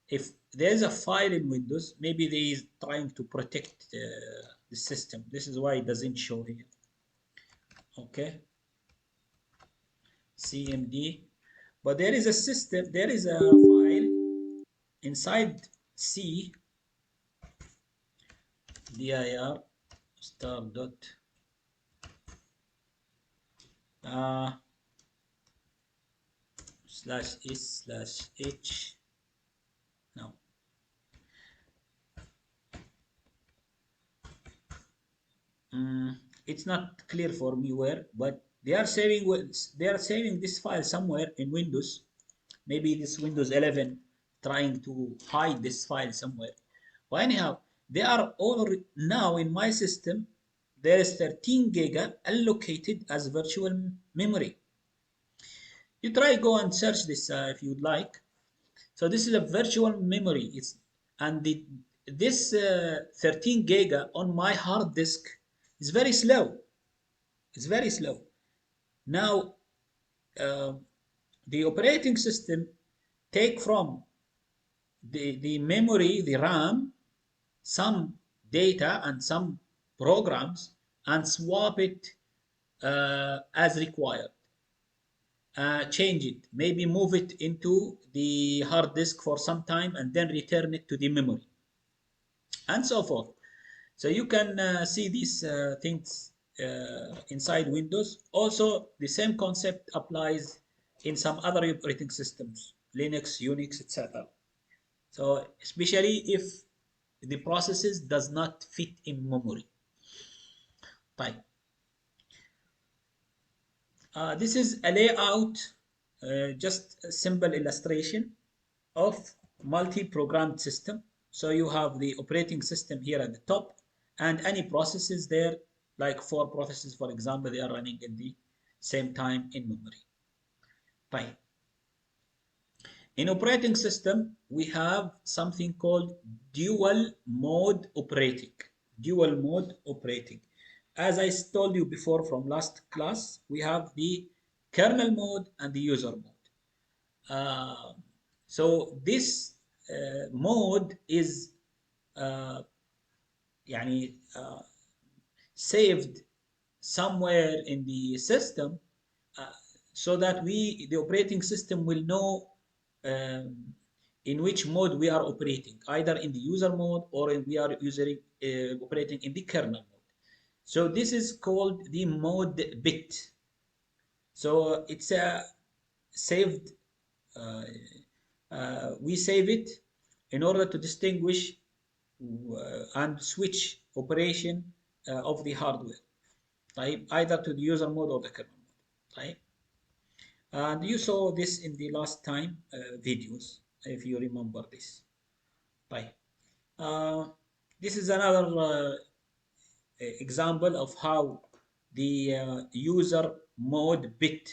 If there's a file in Windows, maybe they is trying to protect the system. This is why it doesn't show here. Okay, CMD. But there is a system, there is a file inside C, dir star dot uh, slash s slash h. Now, it's not clear for me where, but they are saving this file somewhere in Windows. Maybe this Windows 11 trying to hide this file somewhere. But anyhow, they are all now in my system. There is 13 giga allocated as virtual memory. You try go and search this if you'd like. So this is a virtual memory. It's and this 13 giga on my hard disk is very slow. It's very slow. Now uh, the operating system take from the memory, the RAM, some data and some programs and swap it as required. Change it, maybe move it into the hard disk for some time and then return it to the memory and so forth. So you can see these things inside Windows. Also, the same concept applies in some other operating systems, Linux, Unix, etc. So especially if the processes does not fit in memory. Right. This is a layout, just a simple illustration of multi-programmed system. So you have the operating system here at the top and any processes there, like 4 processes, for example, they are running at the same time in memory. Right. In operating system, we have something called dual mode operating. Dual mode operating. As I told you before from last class, we have the kernel mode and the user mode. So this mode is يعني saved somewhere in the system so that the operating system will know in which mode we are operating, either in the user mode or we are operating in the kernel mode. So this is called the mode bit. So it's a saved, we save it in order to distinguish and switch operation of the hardware, right? Either to the user mode or the kernel mode, right? And you saw this in the last time videos, if you remember this, right? This is another example of how the user mode bit,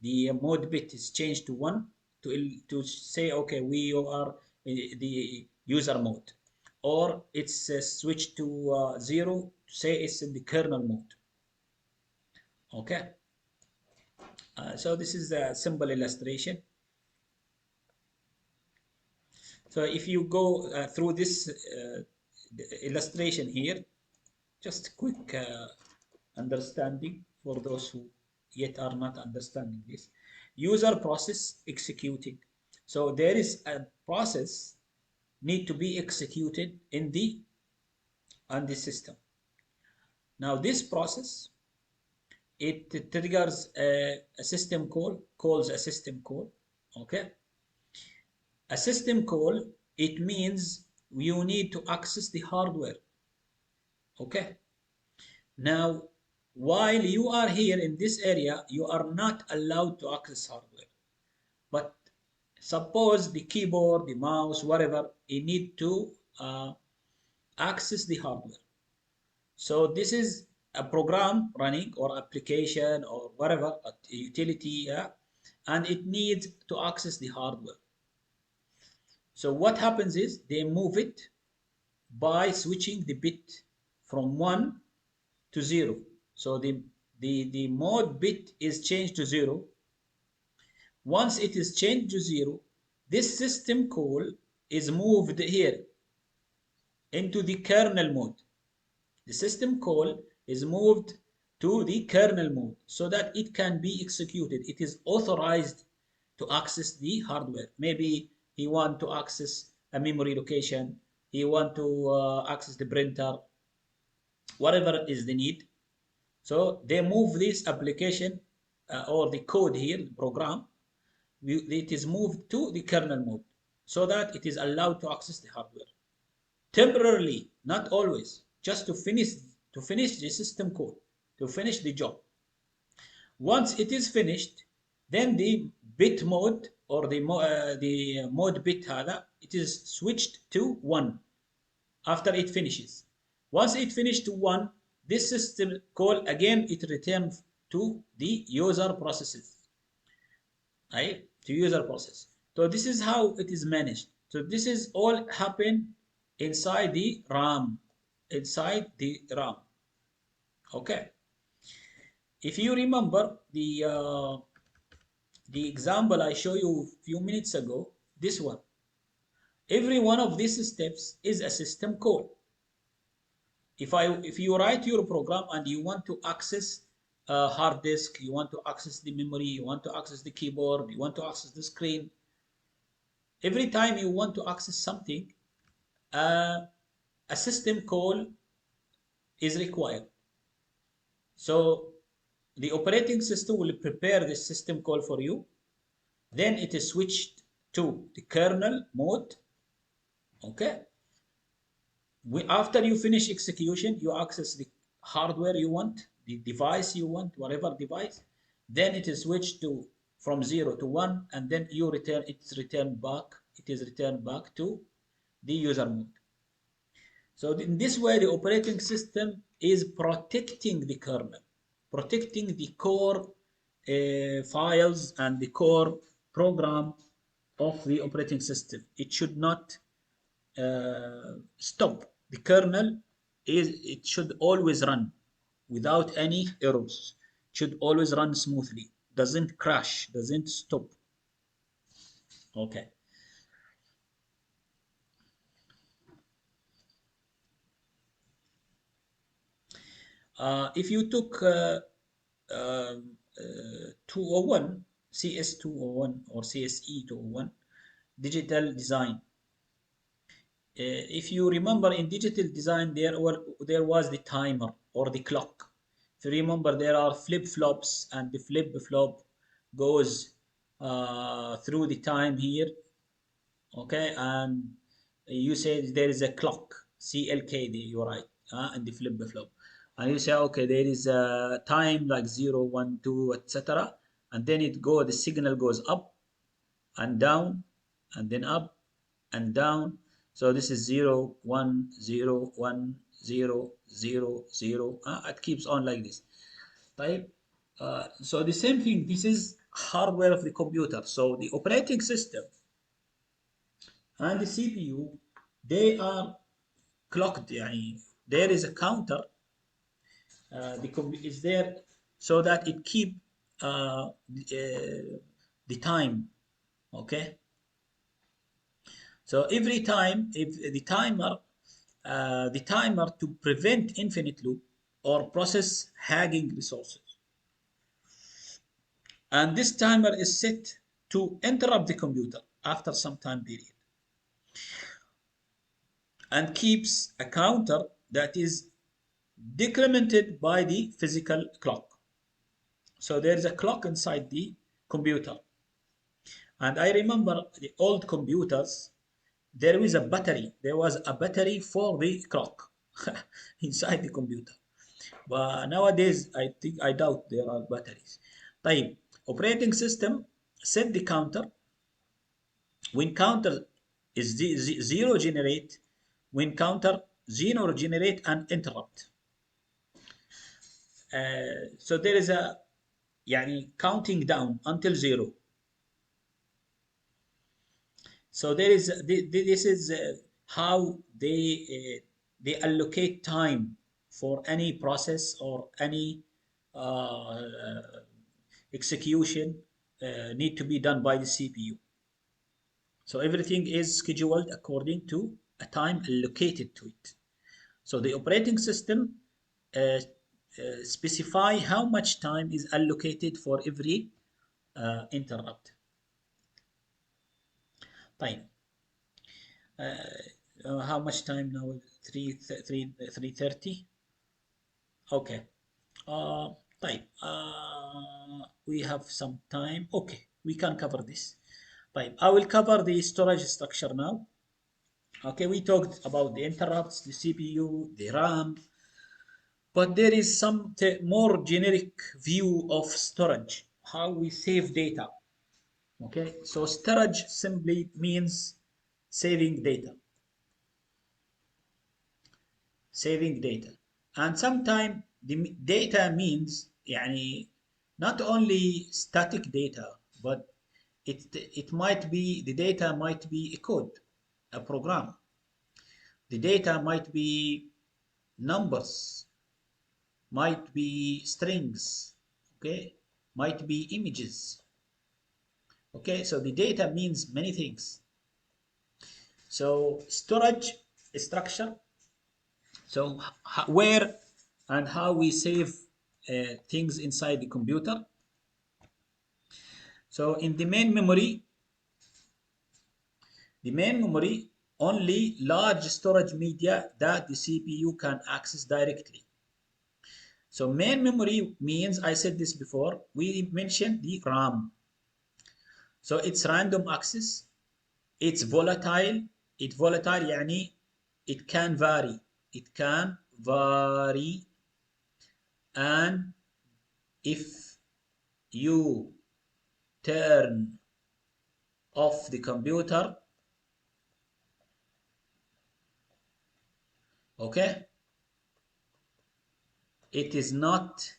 the mode bit is changed to 1 to say, okay, we are the user mode, or it's switched to 0 to say it's in the kernel mode. Okay. So this is a simple illustration. So if you go through this illustration here, just quick understanding for those who yet are not understanding this. User process executing. So there is a process need to be executed on the system. Now this process, it triggers a system call, calls a system call. Okay. A system call, it means you need to access the hardware. Okay. Now, while you are here in this area, you are not allowed to access hardware. But Suppose the keyboard, the mouse, whatever, you need to access the hardware. So this is a program running or application or whatever, a utility, yeah, and it needs to access the hardware. So what happens is they move it by switching the bit from 1 to 0. So the mode bit is changed to 0. Once it is changed to 0, this system call is moved here into the kernel mode. The system call is moved to the kernel mode so that it can be executed. It is authorized to access the hardware. Maybe he want to access a memory location, he want to access the printer, whatever is the need. So they move this application or the code here, the program, it is moved to the kernel mode so that it is allowed to access the hardware. Temporarily, not always, just to finish the system code, to finish the job. Once it is finished, then the bit mode or the mode bit it is switched to 1 after it finishes. Once it finished to 1, this system call again it returns to the user processes, right? To user process. So this is how it is managed. So this is all happen inside the RAM, inside the RAM. Okay. If you remember the example I showed you a few minutes ago, this one. Every one of these steps is a system call. If you write your program and you want to access a hard disk, you want to access the memory, you want to access the keyboard, you want to access the screen, every time you want to access something, a system call is required. So the operating system will prepare the system call for you. Then it is switched to the kernel mode. Okay. After you finish execution, you access the hardware you want, the device you want, whatever device. Then it is switched to from 0 to 1, and then you return. It's returned back. It is returned back to the user mode. So in this way, the operating system is protecting the kernel, protecting the core files and the core program of the operating system. It should not stop. The kernel it should always run without any errors. It should always run smoothly. Doesn't crash. Doesn't stop. Okay. If you took 201, CS201 or CSE201, digital design. If you remember in digital design, there was the timer or the clock. If you remember, there are flip-flops, and the flip-flop goes through the time here. Okay, and you say there is a clock, CLKD, you're right, and the flip-flop. And you say, okay, there is a time like 0, 1, 2, etc. And then the signal goes up and down, and then up and down. So this is 0, 1, 0, 1, 0, 0, 0. It keeps on like this. Right? So the same thing, this is hardware of the computer. So the operating system and the CPU, they are clocked. There is a counter is there so that it keep the time. Okay. So every time, if the timer to prevent infinite loop or process hacking resources. And this timer is set to interrupt the computer after some time period and keeps a counter that is decremented by the physical clock. So there is a clock inside the computer. And I remember the old computers, there was a battery for the clock inside the computer. But nowadays, I doubt there are batteries. طيب, operating system set the counter When counter is zero generate, when counter zero generate and interrupt. So there is a يعني counting down until zero. So there is this is how they allocate time for any process or any uh, execution need to be done by the CPU. So everything is scheduled according to a time allocated to it. So the operating system specify how much time is allocated for every interrupt. طيب. How much time now? 3:30. Okay. طيب. We have some time. Okay, we can cover this. طيب. I will cover the storage structure now. Okay, we talked about the interrupts, the CPU, the RAM, but there is some more generic view of storage, how we save data. Okay, so storage simply means saving data. Saving data. And sometimes the data means يعني not only static data, but it might be, the data might be a code, a program. The data might be numbers, might be strings, okay, might be images. Okay, so the data means many things. So storage structure, so where and how we save things inside the computer. So in the main memory only large storage media that the CPU can access directly. So main memory means, I said this before, we mentioned the RAM. So it's random access, it's volatile. It volatile يعني it can vary. It can vary. And if you turn off the computer, okay, it is not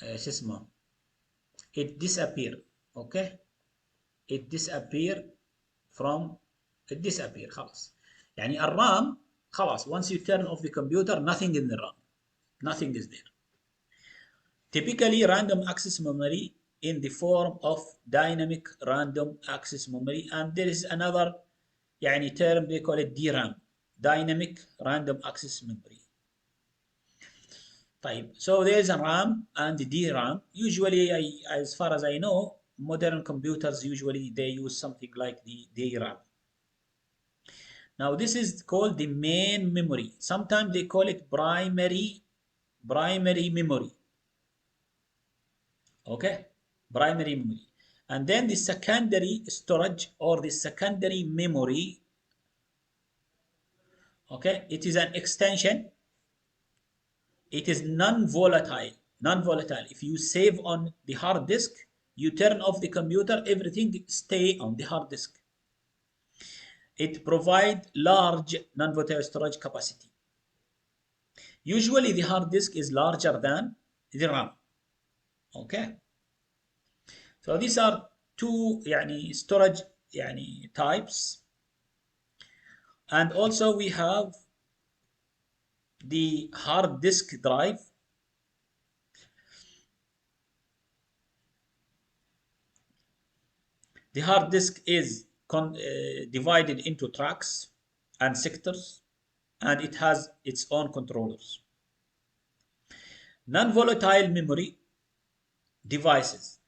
شو اسمه, it disappear. Okay, it disappear from, it disappear خلاص. يعني الرام خلاص, once you turn off the computer, nothing in the RAM, nothing is there. Typically random access memory in the form of dynamic random access memory, and there is another يعني term they call it DRAM, dynamic random access memory. طيب, so there is a RAM and DRAM. Usually, as far as I know, modern computers usually they use something like the DRAM. Now this is called the main memory. Sometimes they call it primary memory. Okay, primary memory. And then the secondary storage or the secondary memory. Okay, it is an extension. It is non-volatile. Non-volatile. If you save on the hard disk, you turn off the computer, everything stay on the hard disk. It provides large non-volatile storage capacity. Usually the hard disk is larger than the RAM. Okay. So these are two يعني storage يعني types. And also we have the hard disk drive. The hard disk is divided into tracks and sectors, and it has its own controllers. Non-volatile memory devices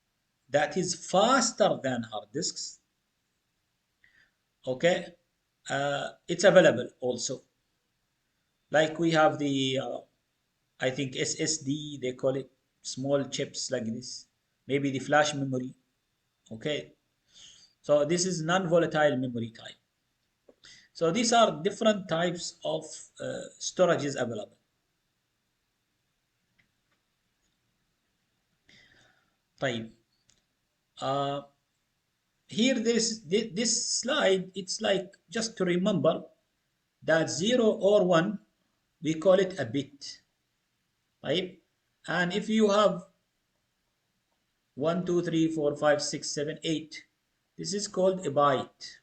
that is faster than hard disks. Okay, it's available also. Like we have the, I think SSD, they call it, small chips like this. Maybe the flash memory. Okay, so this is non-volatile memory type. So these are different types of storages available. طيب uh, here this slide, it's like just to remember that 0 or 1 we call it a bit. طيب, and if you have 1 2 3 4 5 6 7 8, this is called a byte.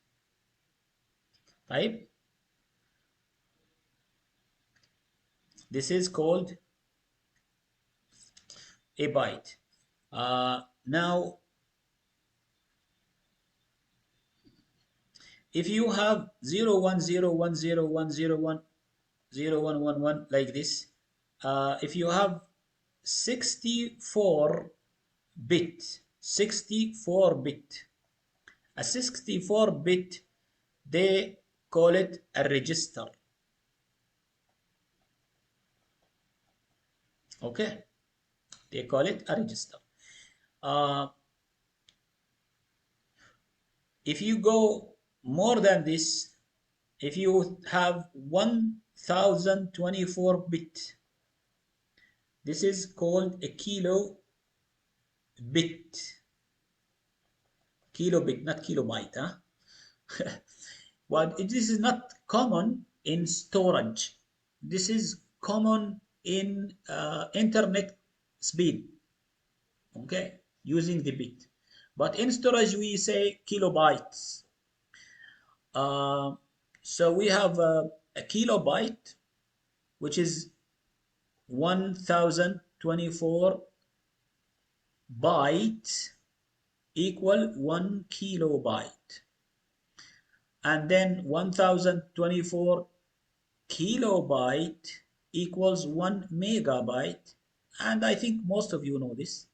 طيب, this is called a byte. Now if you have 0 1 0 1 0 1 0 1 0 1 1 1 like this, if you have 64 bit, 64 bit, a 64 bit, they call it a register. Okay, they call it a register. If you go more than this, if you have 1024 bit, this is called a kilo bit. Kilobit, not kilobyte, huh? But this is not common in storage. This is common in internet speed, okay, using the bit. But in storage, we say kilobytes. So we have a kilobyte, which is 1024 bytes equal 1 kilobyte. And then 1024 kilobyte equals 1 megabyte. And I think most of you know this.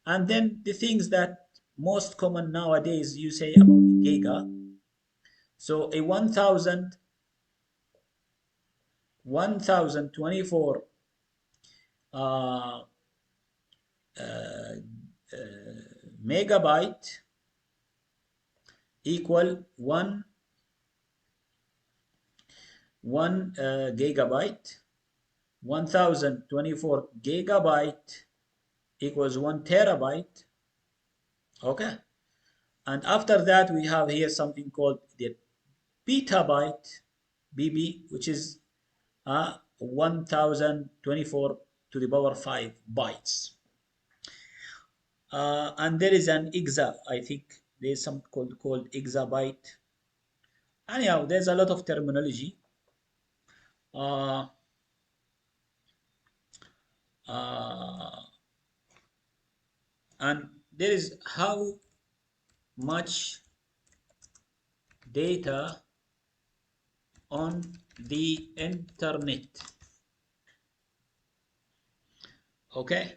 And then the things that most common nowadays you say about the giga. So a 1024 uh, megabyte equal 1 gigabyte. 1024 gigabyte equals 1 terabyte. Okay, and after that we have here something called the petabyte, BB, which is 1024 to the power 5 bytes. And there is an exa, I think there's some called exabyte. Anyhow, there's a lot of terminology. Uh, and there is how much data on the internet. Okay,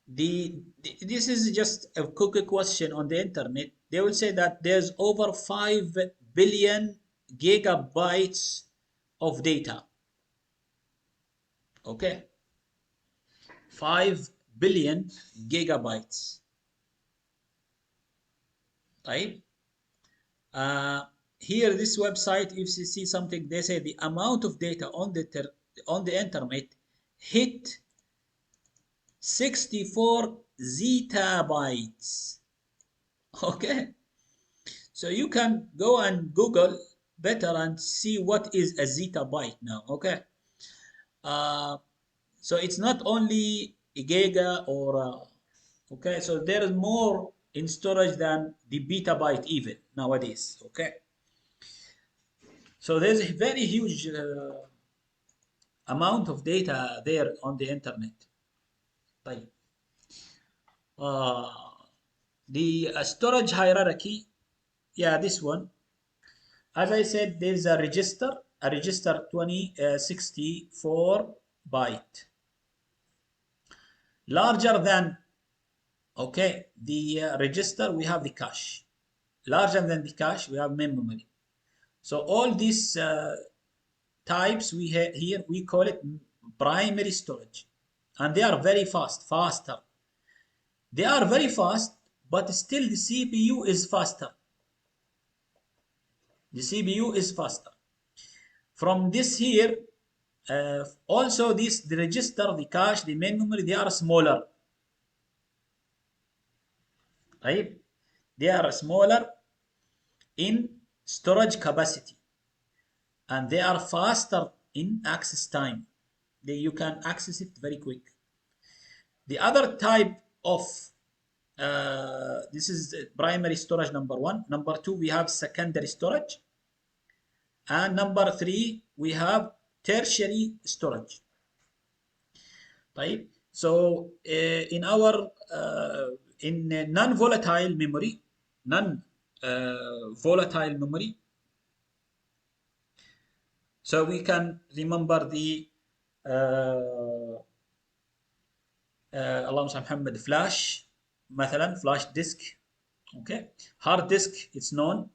this is just a quick question on the internet. They will say that there's over 5 billion gigabytes of data. Okay, 5 billion gigabytes. Right? Here, this website, if you see something, they say the amount of data on the internet hit 64 zettabytes. Okay, so you can go and Google better and see what is a zettabyte now. Okay, so it's not only a giga or okay, so there is more in storage than the petabyte even nowadays. Okay, so there's a very huge amount of data there on the internet. طيب. The storage hierarchy, yeah, this one. As I said, there's a register 64 byte. Larger than, okay, the register, we have the cache. Larger than the cache, we have memory. So all these types we have here, we call it primary storage. And they are very faster. They are very fast, but still the CPU is faster. The CPU is faster. From this here, also the register, the cache, the main memory, they are smaller. طيب they are smaller in storage capacity and they are faster in access time. You can access it very quick. The other type of this is primary storage number one. Number two, we have secondary storage. And number three, we have tertiary storage. طيب. So in our in non-volatile memory, non-volatile memory, so we can remember the اللهم صل محمد flash مثلا flash disk. Okay, hard disk, it's known.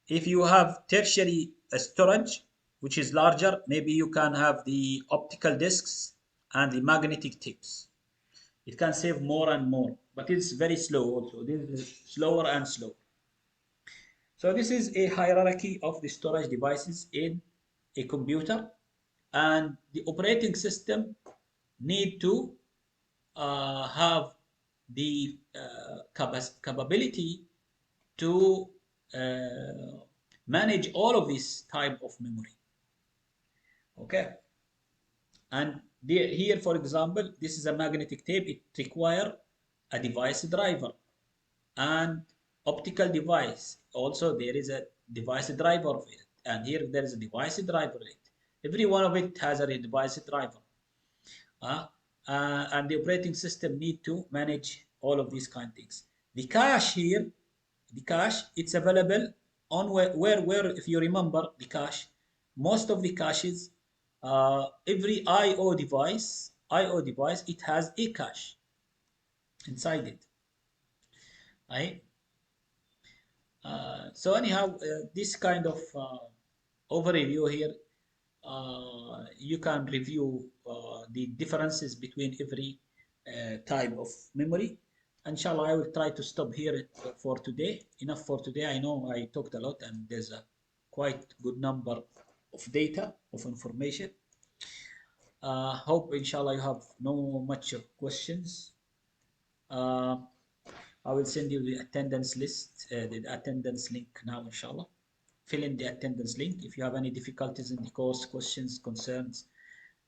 If you have tertiary storage, which is larger, maybe you can have the optical disks and the magnetic tapes. It can save more and more, but it's very slow also. This is slower and slower. So this is a hierarchy of the storage devices in a computer, and the operating system need to have the capability to manage all of this type of memory. Okay, and here, for example, this is a magnetic tape. It requires a device driver and optical device. Also, there is a device driver of it, and here there is a device driver of it. Every one of it has a device driver. And the operating system need to manage all of these kind of things. The cache here, the cache, it's available on where if you remember the cache, most of the caches, every IO device, it has a cache inside it, right? So anyhow, this kind of overview here, you can review the differences between every type of memory. Inshallah, I will try to stop here for today. Enough for today. I know I talked a lot and there's a quite good number of data, of information. Hope inshallah you have no much questions. I will send you the attendance list, the attendance link now, inshallah. Fill in the attendance link. If you have any difficulties in the course, questions, concerns,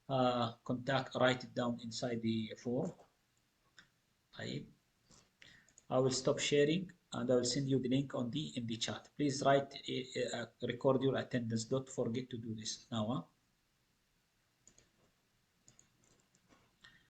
write it down inside the form. I will stop sharing and I will send you the link in the chat. Please record your attendance. Don't forget to do this now.